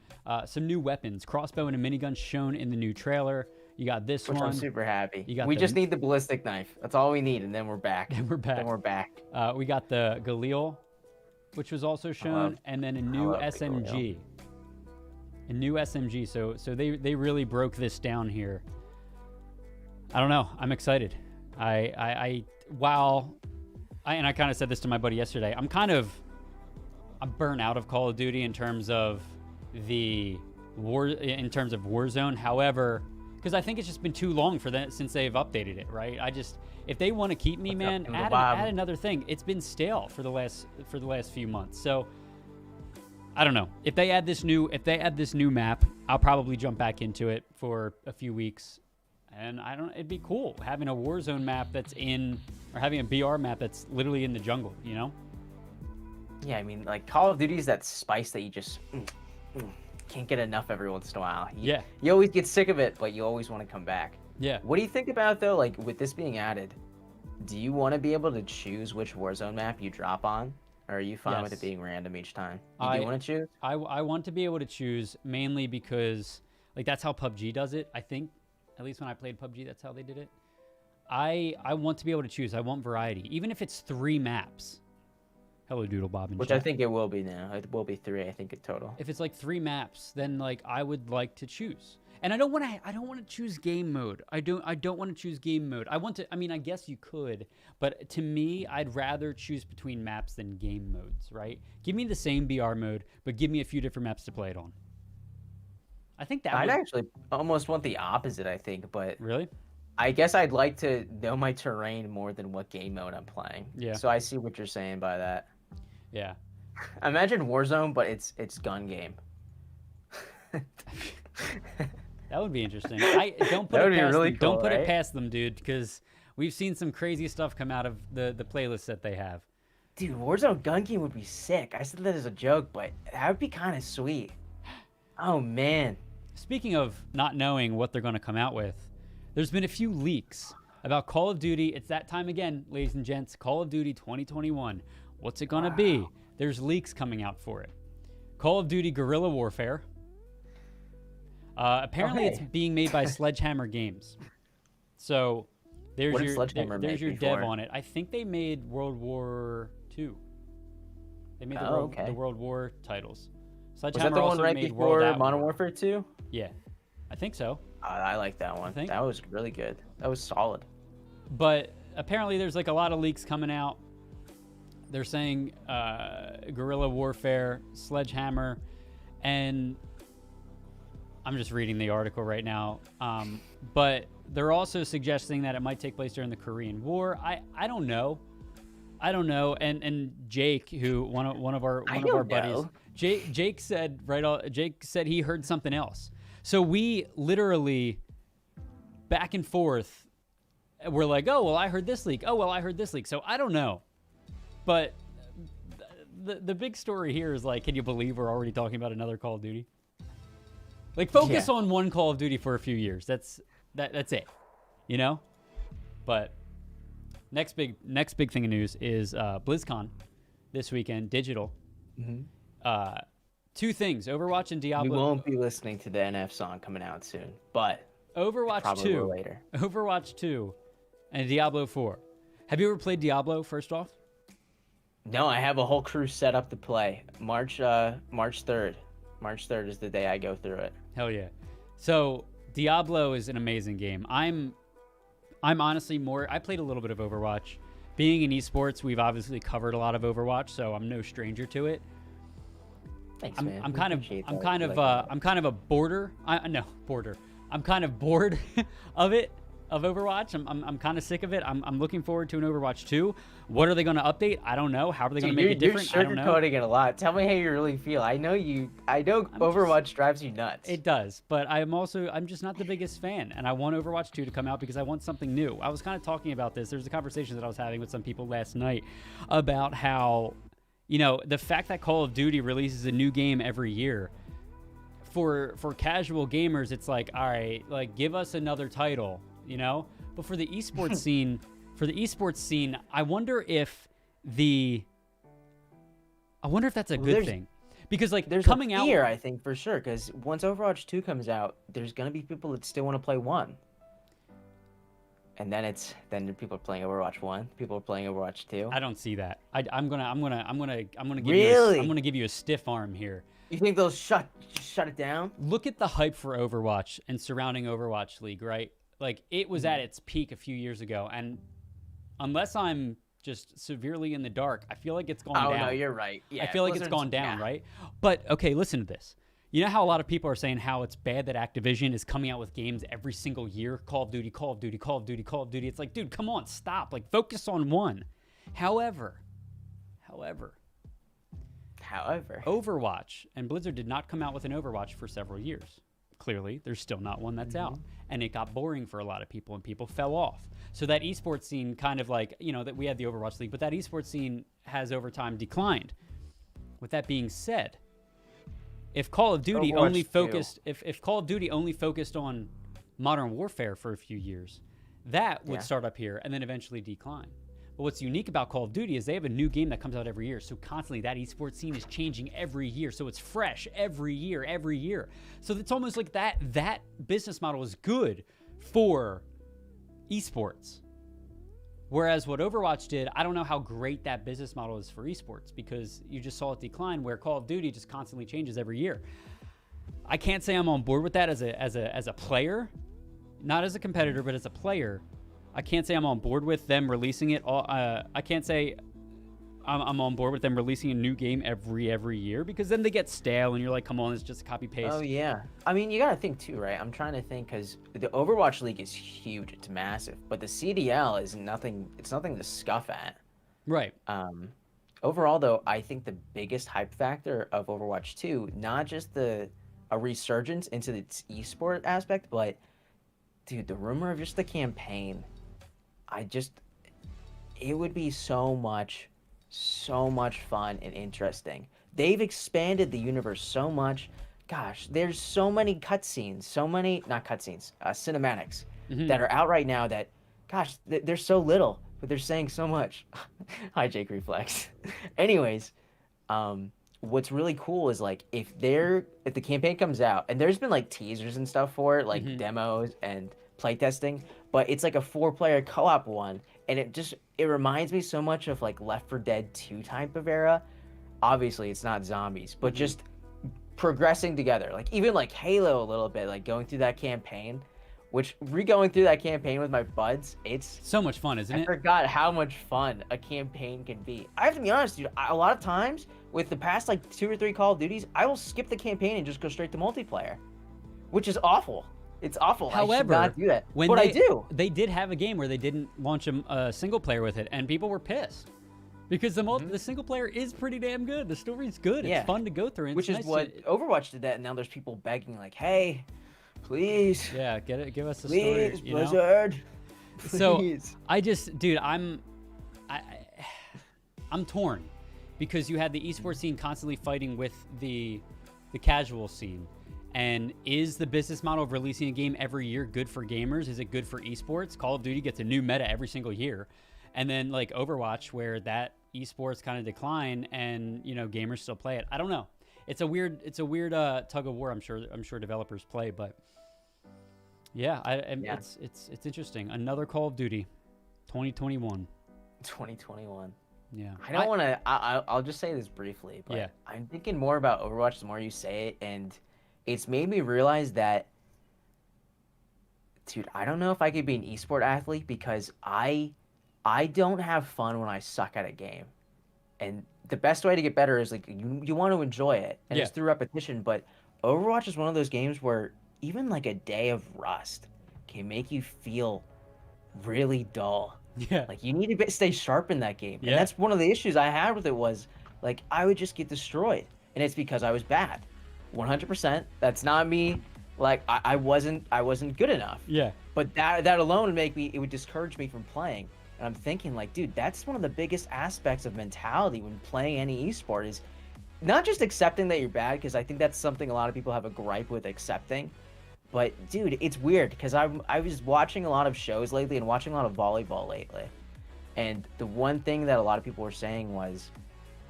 A: Some new weapons, crossbow and a minigun shown in the new trailer. You got this
C: Which
A: one.
C: I'm super happy.
A: We
C: just need the ballistic knife. That's all we need, and then we're back.
A: And we're back.
C: Then we're back.
A: We got the Galil, which was also shown, and then a new SMG. A new SMG. So they really broke this down here. I don't know. I'm excited. I kind of said this to my buddy yesterday. I'm burnt out of Call of Duty in terms of Warzone. However, because I think it's just been too long for that since they've updated it, right? If they want to keep me, man, add another thing. It's been stale for the last few months. So I don't know. If they add this new map, I'll probably jump back into it for a few weeks. And it'd be cool having a Warzone map or having a BR map that's literally in the jungle, you know?
C: Yeah, I mean, like, Call of Duty is that spice that you just can't get enough every once in a while. You always get sick of it, but you always want to come back.
A: Yeah.
C: What do you think about, though, like, with this being added, do you want to be able to choose which Warzone map you drop on? Or are you fine with it being random each time? Do you want to choose?
A: I want to be able to choose, mainly because, like, that's how PUBG does it, I think. At least when I played PUBG, that's how they did it. I want to be able to choose. I want variety. Even if it's 3 maps. Hello, Doodle Bob.
C: Which I think it will be now. It will be 3, I think, in total.
A: If it's like 3 maps, then like I would like to choose. And I don't want to choose game mode. I don't want to choose game mode. I guess you could, but to me, I'd rather choose between maps than game modes, right? Give me the same BR mode, but give me a few different maps to play it on. I think that
C: I'd actually almost want the opposite, I think, but
A: really?
C: I guess I'd like to know my terrain more than what game mode I'm playing.
A: Yeah.
C: So I see what you're saying by that.
A: Yeah.
C: Imagine Warzone, but it's gun game.
A: That would be interesting. Don't put it past them, dude, because we've seen some crazy stuff come out of the playlists that they have.
C: Dude, Warzone gun game would be sick. I said that as a joke, but that would be kind of sweet. Oh, man.
A: Speaking of not knowing what they're going to come out with, there's been a few leaks about Call of Duty. It's that time again, ladies and gents. Call of Duty 2021. What's it going to be? There's leaks coming out for it. Call of Duty Guerrilla Warfare. Apparently, it's being made by Sledgehammer Games. So there's your dev on it. I think they made World War II. They made the World War titles.
C: Was that the one right before Modern Warfare 2?
A: Yeah, I think so.
C: I like that one. That was really good. That was solid.
A: But apparently there's like a lot of leaks coming out. They're saying Guerrilla Warfare, Sledgehammer, and I'm just reading the article right now. But they're also suggesting that it might take place during the Korean War. I don't know. I don't know. And Jake, who one of our buddies, Jake said Jake said he heard something else. So we literally back and forth. We're like, oh well, I heard this leak. Oh well, I heard this leak. So I don't know. But the big story here is like, can you believe we're already talking about another Call of Duty? Like, focus on one Call of Duty for a few years. That's it, you know. But next big thing of news is BlizzCon this weekend, digital. Mm-hmm. Two things: Overwatch and Diablo.
C: We won't be listening to the NF song coming out soon, but
A: Overwatch 2
C: later.
A: Overwatch 2 and Diablo 4. Have you ever played Diablo? First off,
C: no. I have a whole crew set up to play. March 3rd. March 3rd is the day I go through it.
A: Hell yeah. So Diablo is an amazing game. I'm honestly I played a little bit of Overwatch. Being in esports, we've obviously covered a lot of Overwatch, so I'm no stranger to it.
C: Thanks, man.
A: I'm kind of bored of Overwatch. I'm kind of sick of it. I'm looking forward to an Overwatch 2. What are they going to update? I don't know. How are they going to make it different?
C: You're sugarcoating it a lot. Tell me how you really feel. I know Overwatch drives you nuts.
A: It does, but I'm just not the biggest fan, and I want Overwatch 2 to come out because I want something new. I was kind of talking about this. There's a conversation that I was having with some people last night about how, you know, the fact that Call of Duty releases a new game every year. For casual gamers, it's like, all right, like, give us another title, you know? But for the esports scene, I wonder if that's a good thing. Because like
C: there's
A: coming
C: a fear, I think, for sure, because once Overwatch 2 comes out, there's going to be people that still want to play 1. And then people are playing Overwatch 1, people are playing Overwatch 2.
A: I don't see that. I'm gonna give you a stiff arm here.
C: You think they'll shut it down?
A: Look at the hype for Overwatch and surrounding Overwatch League, right? Like, it was at its peak a few years ago, and unless I'm just severely in the dark, I feel like it's gone down.
C: Oh, no, you're right. Yeah,
A: I feel like it's gone down, right? But, okay, listen to this. You know how a lot of people are saying how it's bad that Activision is coming out with games every single year? Call of Duty, Call of Duty, Call of Duty, Call of Duty. It's like, dude, come on, stop. Like, focus on one. However, Overwatch, and Blizzard did not come out with an Overwatch for several years. Clearly, there's still not one that's out. And it got boring for a lot of people, and people fell off. So that esports scene kind of like, you know, that we had the Overwatch League, but that esports scene has over time declined. With that being said, if Call of Duty only focused on Modern Warfare for a few years, that would start up here and then eventually decline. But what's unique about Call of Duty is they have a new game that comes out every year. So constantly that esports scene is changing every year. So it's fresh every year. So it's almost like that business model is good for esports. Whereas what Overwatch did, I don't know how great that business model is for esports, because you just saw it decline, where Call of Duty just constantly changes every year. I can't say I'm on board with that as a player, not as a competitor, but as a player. I can't say I'm on board with them releasing it. I can't say I'm on board with them releasing a new game every year, because then they get stale and you're like, come on, it's just a copy paste.
C: Oh yeah, I mean, you gotta think too, right? I'm trying to think, because the Overwatch League is huge, it's massive, but the CDL is nothing. It's nothing to scuff at.
A: Right.
C: Overall, though, I think the biggest hype factor of Overwatch 2, not just a resurgence into its esport aspect, but dude, the rumor of just the campaign. It would be so much fun and interesting. They've expanded the universe so much. Gosh, there's so many cinematics that are out right now that, gosh, they're so little, but they're saying so much. Hi, Jake Reflex. Anyways, what's really cool is, like, if the campaign comes out, and there's been like teasers and stuff for it, like demos and playtesting, but it's like a 4-player co-op one, and it reminds me so much of like Left 4 Dead 2 type of era. Obviously it's not zombies, but just progressing together, like even like Halo a little bit, like going through that campaign, going through that campaign with my buds, it's
A: so much fun, isn't it?
C: I forgot how much fun a campaign can be. I have to be honest, dude, a lot of times with the past like 2 or 3 Call of Duties, I will skip the campaign and just go straight to multiplayer. which is awful. It's awful. I should
A: However,
C: not do that.
A: when
C: But I do.
A: they did have a game where they didn't launch a single player with it, and people were pissed because the single player is pretty damn good. The story's good.
C: Yeah.
A: It's fun to go through. And
C: Which
A: it's
C: is
A: nice
C: what Overwatch did that, and now there's people begging like, "Hey, please,
A: Yeah, get it. Give us the
C: please,
A: story. You know?
C: Blizzard,
A: So
C: please."
A: I just, dude, I'm torn because you had the esports scene constantly fighting with the casual scene. And is the business model of releasing a game every year good for gamers? Is it good for esports? Call of Duty gets a new meta every single year. And then like Overwatch, where that esports kind of decline and, you know, gamers still play it. I don't know. It's a weird tug of war. I'm sure developers play, but yeah, it's interesting. Another Call of Duty 2021.
C: 2021.
A: Yeah.
C: I don't want to. I'll just say this briefly, but
A: Yeah.
C: I'm thinking more about Overwatch the more you say it, and it's made me realize that, dude, I don't know if I could be an esport athlete because I don't have fun when I suck at a game, and the best way to get better is like you want to enjoy it, and it's through repetition. But Overwatch is one of those games where even like a day of rust can make you feel really dull.
A: Yeah.
C: Like you need to stay sharp in that game.
A: Yeah.
C: And that's one of the issues I had with it was like I would just get destroyed. And it's because I was bad. 100%. That's not me. Like I wasn't good enough.
A: Yeah.
C: But that alone would discourage me from playing. And I'm thinking like, dude, that's one of the biggest aspects of mentality when playing any esport is not just accepting that you're bad, because I think that's something a lot of people have a gripe with accepting. But dude, it's weird because I was watching a lot of shows lately and watching a lot of volleyball lately. And the one thing that a lot of people were saying was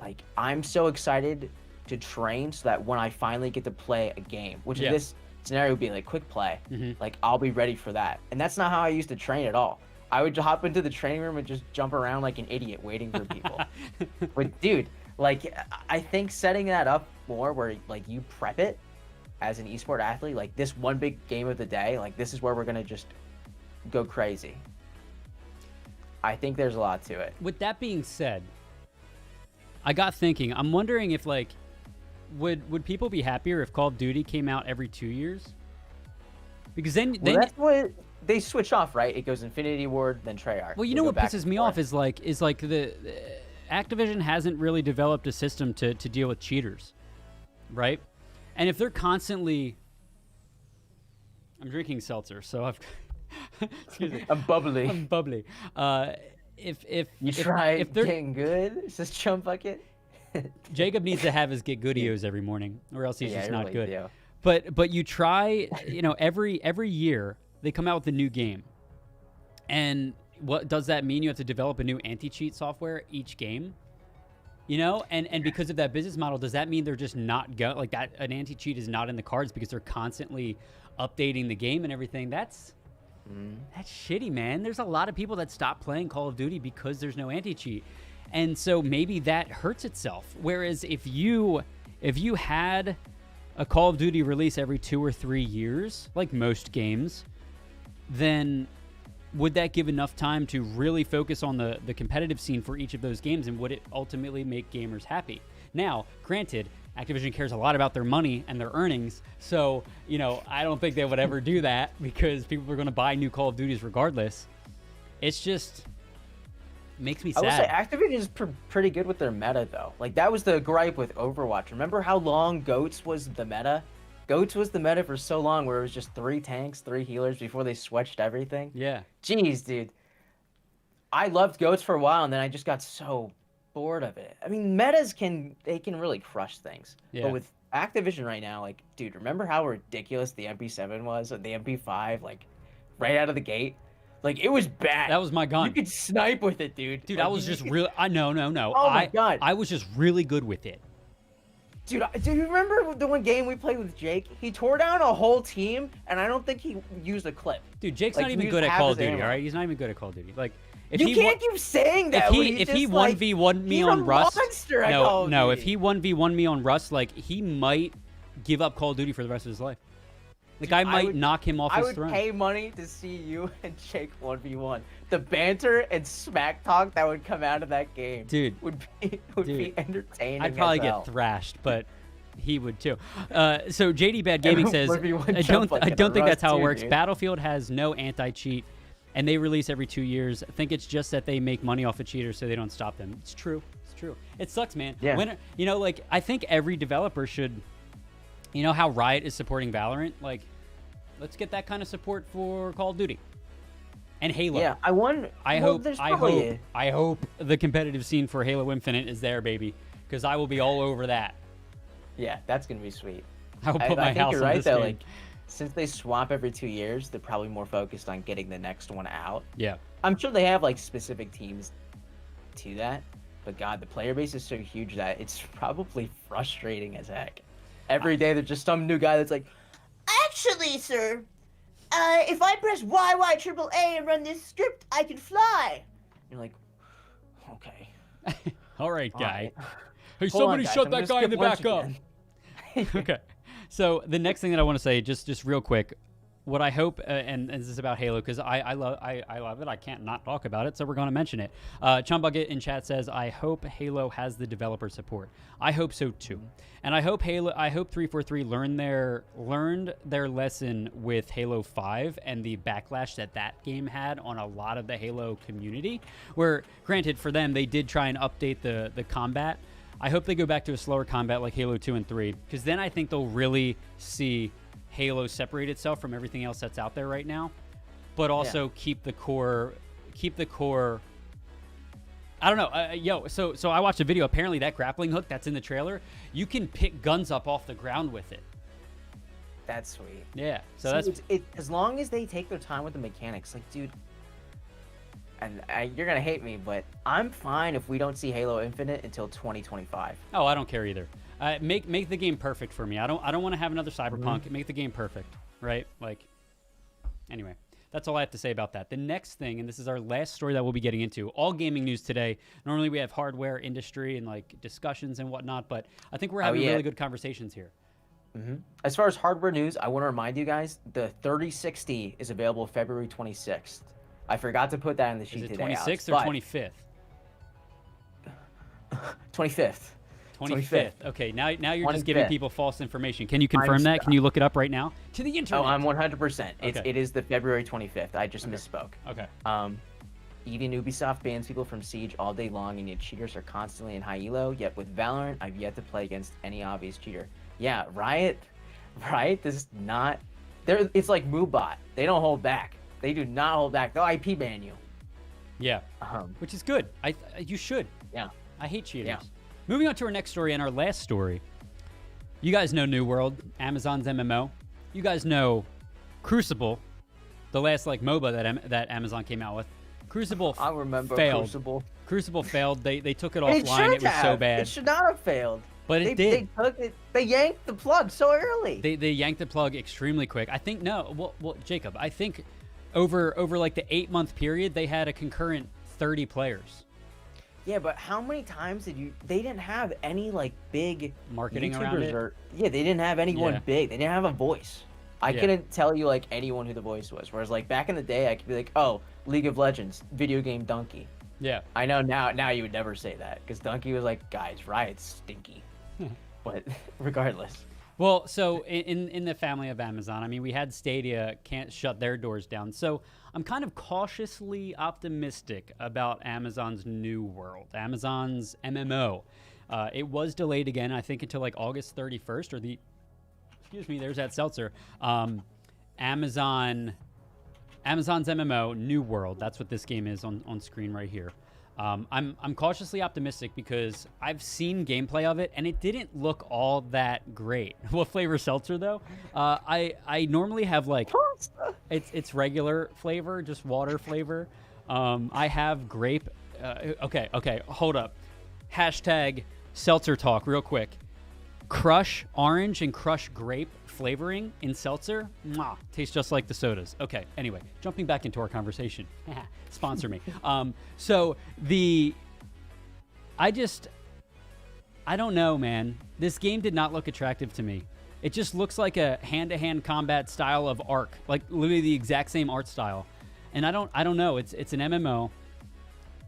C: like, I'm so excited to train so that when I finally get to play a game, which in this scenario would be like quick play, like I'll be ready for that. And that's not how I used to train at all. I would hop into the training room and just jump around like an idiot waiting for people. But dude, like I think setting that up more where like you prep it as an esport athlete, like this one big game of the day, like this is where we're gonna just go crazy. I think there's a lot to it.
A: With that being said, I got thinking, I'm wondering if like would people be happier if Call of Duty came out every 2 years? Because then
C: That's what they switch off, right? It goes Infinity Ward, then Treyarch.
A: Well, you know what pisses me off is like the Activision hasn't really developed a system to deal with cheaters, right? And if they're constantly, I'm drinking seltzer, so I've excuse me,
C: I'm bubbly.
A: I'm bubbly. If
C: If
A: they're
C: getting good, is this chum bucket?
A: Jacob needs to have his get goodios every morning, or else he's
C: Yeah,
A: just
C: I
A: not
C: really
A: good.
C: do.
A: But you try, you know, every year they come out with a new game, and what does that mean? You have to develop a new anti-cheat software each game, you know, and because of that business model, does that mean they're just not like that? An anti-cheat is not in the cards because they're constantly updating the game and everything. That's shitty, man. There's a lot of people that stop playing Call of Duty because there's no anti-cheat. And so maybe that hurts itself. Whereas if you had a Call of Duty release every 2 or 3 years, like most games, then would that give enough time to really focus on the competitive scene for each of those games, and would it ultimately make gamers happy? Now, granted, Activision cares a lot about their money and their earnings, so, you know, I don't think they would ever do that because people are going to buy new Call of Duties regardless. It's just makes me sad.
C: I would say Activision is pretty good with their meta, though. Like, that was the gripe with Overwatch. Remember how long GOATS was the meta? GOATS was the meta for so long where it was just 3 tanks, 3 healers before they switched everything.
A: Yeah.
C: Jeez, dude. I loved GOATS for a while, and then I just got so bored of it. I mean, metas can really crush things.
A: Yeah.
C: But with Activision right now, like, dude, remember how ridiculous the MP7 was, or the MP5, like, right out of the gate? Like, it was bad.
A: That was my gun.
C: You could snipe with it, dude.
A: Dude,
C: like,
A: I was just really... No.
C: Oh, my God.
A: I was just really good with it.
C: Dude, do you remember the one game we played with Jake? He tore down a whole team, and I don't think he used a clip.
A: Dude, Jake's
C: Like,
A: not
C: he
A: even
C: used
A: good at
C: half
A: Call
C: his
A: of Duty,
C: ammo.
A: all right? He's not even good at Call of Duty. Like, if
C: You
A: he
C: can't keep saying that.
A: if he 1v1 me
C: he's
A: on
C: a
A: Rust,
C: monster at Call of
A: no, if
C: Duty.
A: he 1v1 me on Rust, like, he might give up Call of Duty for the rest of his life. The guy might knock him off
C: I
A: his
C: would
A: throne.
C: pay money to see you and Jake 1v1. The banter and smack talk that would come out of that game,
A: Dude,
C: would be entertaining.
A: I'd probably
C: as hell.
A: get thrashed, but he would too. So JD Bad Gaming says, I don't think that's how it works.
C: Dude.
A: Battlefield has no anti-cheat, and they release every 2 years. I think it's just that they make money off of cheaters, so they don't stop them. It's true. It's true. It sucks, man.
C: Yeah.
A: When, you know, like, I think every developer should, you know how Riot is supporting Valorant? Like, let's get that kind of support for Call of Duty and Halo.
C: Yeah, I wonder.
A: I hope the competitive scene for Halo Infinite is there, baby, because I will be all over that.
C: Yeah, that's gonna be sweet.
A: I will put my
C: I think
A: house
C: you're
A: on
C: right
A: this
C: though.
A: game.
C: Like, since they swap every 2 years, they're probably more focused on getting the next one out.
A: Yeah.
C: I'm sure they have like specific teams to that, but God, the player base is so huge that it's probably frustrating as heck. Every day there's just some new guy that's like, actually, sir, if I press YYAA and run this script, I can fly. You're like, okay.
A: All right, guy.
C: Alright.
A: Hey,
C: Hold on,
A: somebody
C: guys,
A: shut
C: I'm
A: that
C: gonna
A: guy in the
C: skip lunch
A: back up.
C: again.
A: Okay. So the next thing that I want to say, just real quick, what I hope, and this is about Halo, because I love it. I can't not talk about it, so we're going to mention it. Chumbucket in chat says, I hope Halo has the developer support. I hope so too, and I hope 343 learned their lesson with Halo 5 and the backlash that game had on a lot of the Halo community. Where, granted, for them they did try and update the combat. I hope they go back to a slower combat like Halo 2 and 3, because then I think they'll really see Halo separate itself from everything else that's out there right now, but also keep the core. I don't know. So I watched a video. Apparently that grappling hook that's in the trailer, you can pick guns up off the ground with it.
C: That's sweet.
A: Yeah. So
C: See,
A: that's
C: as long as they take their time with the mechanics, like, dude. And you're gonna hate me, but I'm fine if we don't see Halo Infinite until 2025.
A: Oh, I don't care either. Make the game perfect for me. I don't want to have another Cyberpunk. Make the game perfect, right? Like, anyway, that's all I have to say about that. The next thing, and this is our last story that we'll be getting into, all gaming news today. Normally we have hardware industry and like discussions and whatnot, but I think we're having really good conversations here.
C: As far as hardware news, I want to remind you guys, the 3060 is available February 26th. I forgot to put that in the sheet
A: Is it
C: today.
A: 26th or 25th?
C: 25th.
A: 25th. Okay, now you're just giving
C: 25th.
A: people false information. Can you confirm that? Can you look it up right now? To the internet.
C: Oh, I'm 100%.
A: Okay.
C: It is the February 25th. I just misspoke.
A: Okay.
C: Even Ubisoft bans people from Siege all day long, and yet cheaters are constantly in high elo. Yet with Valorant, I've yet to play against any obvious cheater. Yeah, Riot does not. It's like MooBot. They don't hold back. They do not hold back. They'll IP ban you.
A: Yeah. Which is good. You should.
C: Yeah.
A: I hate cheaters.
C: Yeah.
A: Moving on to our next story and our last story. You guys know New World, Amazon's MMO. You guys know Crucible, the last like MOBA that Amazon came out with. Crucible
C: I remember
A: failed.
C: Crucible.
A: Crucible failed. They took it
C: It
A: offline. It was so bad.
C: It should not have failed.
A: But it did.
C: They yanked the plug so early.
A: They yanked the plug extremely quick. I think well, Jacob, I think over like the 8-month period, they had a concurrent 30 players.
C: Yeah, but how many times did they didn't have any like big
A: Marketing
C: YouTubers
A: around it?
C: They didn't have anyone
A: Yeah.
C: big. They didn't have a voice. I couldn't tell you like anyone who the voice was. Whereas like back in the day, I could be like, oh, League of Legends, video game Donkey.
A: Yeah.
C: I know now you would never say that because Donkey was like, guys, Riot's stinky. But regardless.
A: Well, so in the family of Amazon, I mean, we had Stadia can't shut their doors down. So I'm kind of cautiously optimistic about Amazon's New World, Amazon's MMO. It was delayed again, I think, until like August 31st, or there's that seltzer. Amazon's MMO, New World. That's what this game is on screen right here. I'm cautiously optimistic because I've seen gameplay of it and it didn't look all that great. What flavor seltzer though? I normally have like it's regular flavor, just water flavor. I have grape. Okay, hold up. Hashtag seltzer talk real quick. Crush orange and crush grape flavoring in seltzer. Mwah, tastes just like the sodas. Okay, anyway, jumping back into our conversation. Sponsor me. I don't know, man. This game did not look attractive to me. It just looks like a hand-to-hand combat style of Ark, like literally the exact same art style. And I don't know. It's an MMO.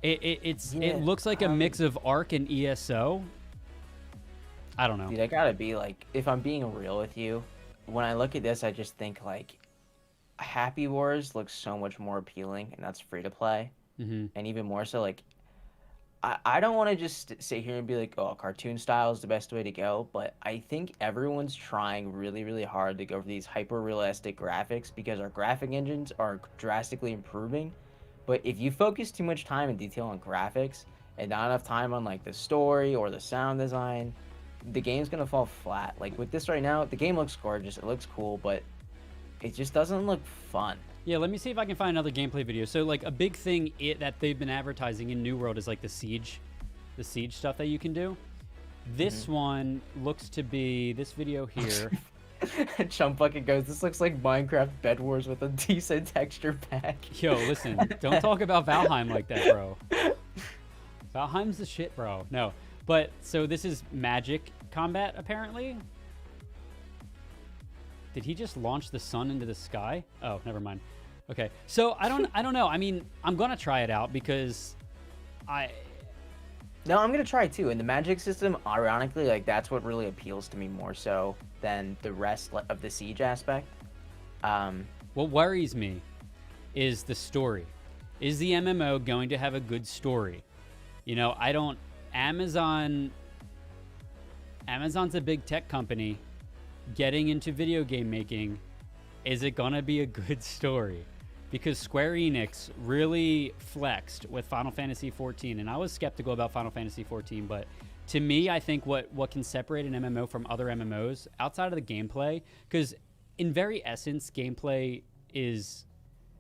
A: It looks like a mix of Ark and ESO. I don't know.
C: Dude, I gotta be like, if I'm being real with you, when I look at this, I just think like, Happy Wars looks so much more appealing, and that's free to play,
A: Mm-hmm.
C: and even more so, like, I don't want to just sit here and be like, oh, cartoon style is the best way to go, but I think everyone's trying really, really hard to go for these hyper-realistic graphics because our graphic engines are drastically improving. But if you focus too much time and detail on graphics and not enough time on like the story or the sound design, the game's gonna fall flat. Like with this right now, the game looks gorgeous, it looks cool, but it just doesn't look fun.
A: Yeah, let me see if I can find another gameplay video. So, like, a big thing that they've been advertising in New World is, like, the siege stuff that you can do. This one looks to be this video here.
C: Chump Bucket goes, this looks like Minecraft Bed Wars with a decent texture pack.
A: Yo, listen, don't talk about Valheim like that, bro. Valheim's the shit, bro. No, but, so this is magic combat, apparently. Did he just launch the sun into the sky? Oh, never mind. Okay, so I don't know. I mean, I'm gonna try it out because
C: No, I'm gonna try too. And the magic system, ironically, like that's what really appeals to me more so than the rest of the siege aspect.
A: What worries me is the story. Is the MMO going to have a good story? You know, Amazon's a big tech company getting into video game making. Is it gonna be a good story? Because Square Enix really flexed with Final Fantasy XIV, and I was skeptical about Final Fantasy XIV, but to me, I think what can separate an MMO from other MMOs, outside of the gameplay, because in very essence, gameplay is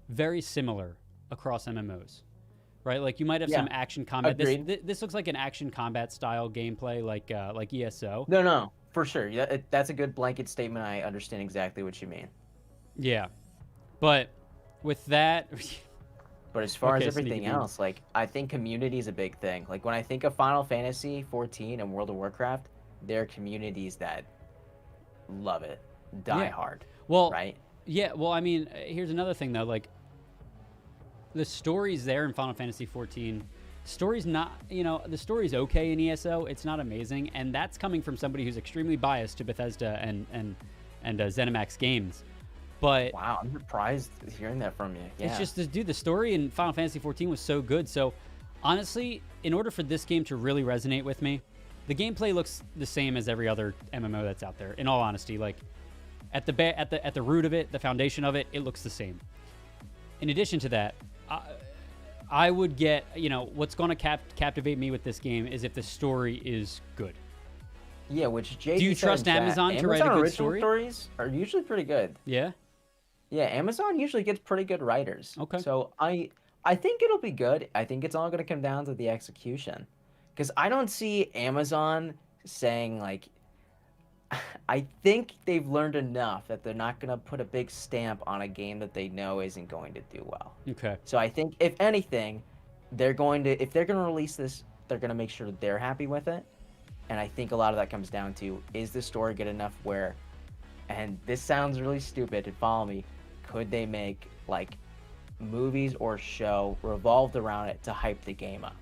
A: very similar across MMOs, right? Like you might have some action combat. This looks like an action combat style gameplay, like ESO.
C: No, for sure. Yeah, that's a good blanket statement. I understand exactly what you mean.
A: Yeah, but with that,
C: but as far as everything else, like I think community is a big thing. Like when I think of Final Fantasy XIV and World of Warcraft, there are communities that love it, die hard.
A: Well,
C: right?
A: Yeah. Well, I mean, here's another thing though. Like the story's there in Final Fantasy XIV. Story's not, the story's okay in ESO. It's not amazing, and that's coming from somebody who's extremely biased to Bethesda and ZeniMax Games. But
C: wow, I'm surprised hearing that from you. Yeah.
A: It's just, dude, the story in Final Fantasy XIV was so good. So, honestly, in order for this game to really resonate with me, the gameplay looks the same as every other MMO that's out there. In all honesty, like at the root of it, the foundation of it, it looks the same. In addition to that, I would get, what's going to captivate me with this game is if the story is good.
C: Yeah, which JD
A: do you trust Amazon to write a good story?
C: Stories are usually pretty good.
A: Yeah.
C: Yeah, Amazon usually gets pretty good writers.
A: Okay.
C: So I think it'll be good. I think it's all going to come down to the execution, because I don't see Amazon saying like. I think they've learned enough that they're not going to put a big stamp on a game that they know isn't going to do well.
A: Okay.
C: So I think if anything, if they're going to release this, they're going to make sure they're happy with it. And I think a lot of that comes down to, is the story good enough where, and this sounds really stupid, and follow me, could they make like movies or show revolved around it to hype the game up?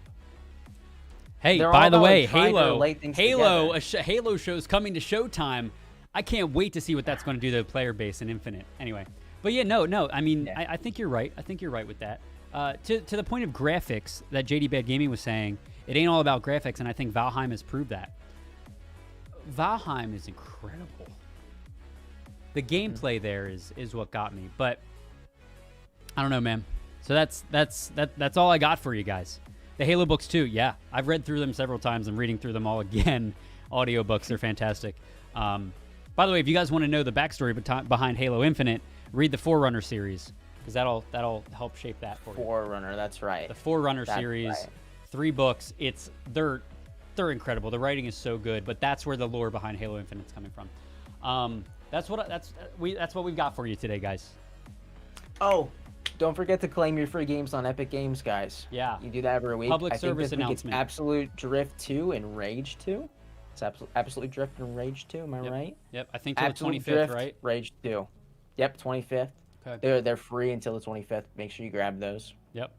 A: Hey, by the way, Halo show's coming to Showtime. I can't wait to see what that's going to do to the player base in Infinite. Anyway, but yeah, no. I mean, yeah. I think you're right. I think you're right with that. To the point of graphics that JD Bad Gaming was saying, it ain't all about graphics, and I think Valheim has proved that. Valheim is incredible. The gameplay there is what got me, but I don't know, man. So that's all I got for you guys. The Halo books too, yeah. I've read through them several times. I'm reading through them all again. Audiobooks are fantastic. By the way, if you guys want to know the backstory behind Halo Infinite, read the Forerunner series, because that'll help shape that for you.
C: Forerunner, that's right.
A: The Forerunner series, right. 3 books. They're incredible. The writing is so good, but that's where the lore behind Halo Infinite is coming from. That's what we've got for you today, guys.
C: Oh, don't forget to claim your free games on Epic Games, guys.
A: Yeah.
C: You do that every week.
A: Public service announcement.
C: It's Absolute Drift 2 and Rage 2. It's Absolute Drift and Rage 2, am I right?
A: Yep, I think till the 25th,
C: Drift,
A: right?
C: Rage 2. Yep, 25th.
A: Okay.
C: They're free until the 25th. Make sure you grab those.
A: Yep.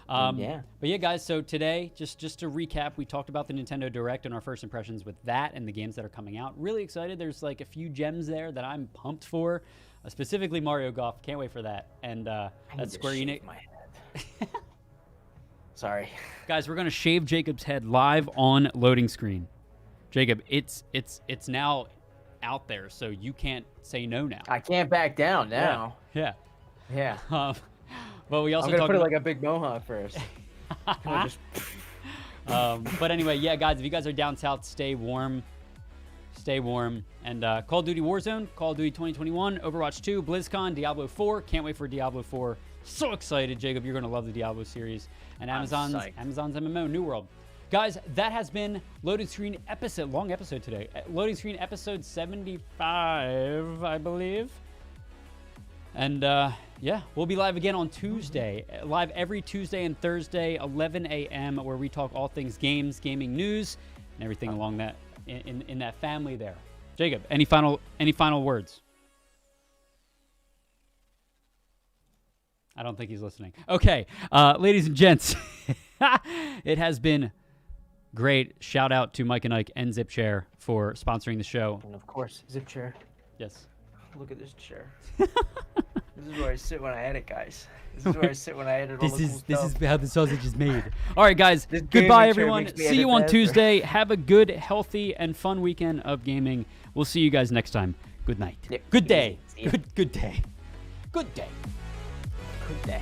C: Yeah.
A: But yeah, guys, so today, just to recap, we talked about the Nintendo Direct and our first impressions with that and the games that are coming out. Really excited. There's like a few gems there that I'm pumped for, specifically Mario Golf. Can't wait for that. And that's Square Enix.
C: My head. Sorry.
A: Guys, we're going to shave Jacob's head live on loading screen. Jacob, it's now out there, so you can't say no now.
C: I can't back down now.
A: Yeah.
C: Yeah.
A: But we also
C: I'm gonna
A: talked
C: put it
A: about
C: like a big mohawk first. Just...
A: but anyway, yeah, guys, if you guys are down south, stay warm. Stay warm. And Call of Duty Warzone, Call of Duty 2021, Overwatch 2, BlizzCon, Diablo 4. Can't wait for Diablo 4. So excited, Jacob. You're going to love the Diablo series. And Amazon's MMO, New World. Guys, that has been Loading Screen episode, long episode today. Loading Screen episode 75, I believe. And yeah, we'll be live again on Tuesday. Live every Tuesday and Thursday, 11 a.m., where we talk all things games, gaming news, and everything along that in that family there. Jacob, any final words? I don't think he's listening. Okay, ladies and gents, it has been great. Shout out to Mike and Ike and Zip Chair for sponsoring the show.
C: And of course, Zip Chair.
A: Yes.
C: Look at this chair. This is where I sit when I edit, guys. This is where I sit when I edit all the cool stuff.
A: This is how the sausage is made. All right, guys.
C: This
A: Goodbye,
C: gaming chair
A: everyone.
C: makes me
A: See you
C: edit
A: on
C: faster.
A: Tuesday. Have a good, healthy, and fun weekend of gaming. We'll see you guys next time. Good night.
C: Yep.
A: Good day.
C: See ya.
A: Good day. Good day.
C: Good day.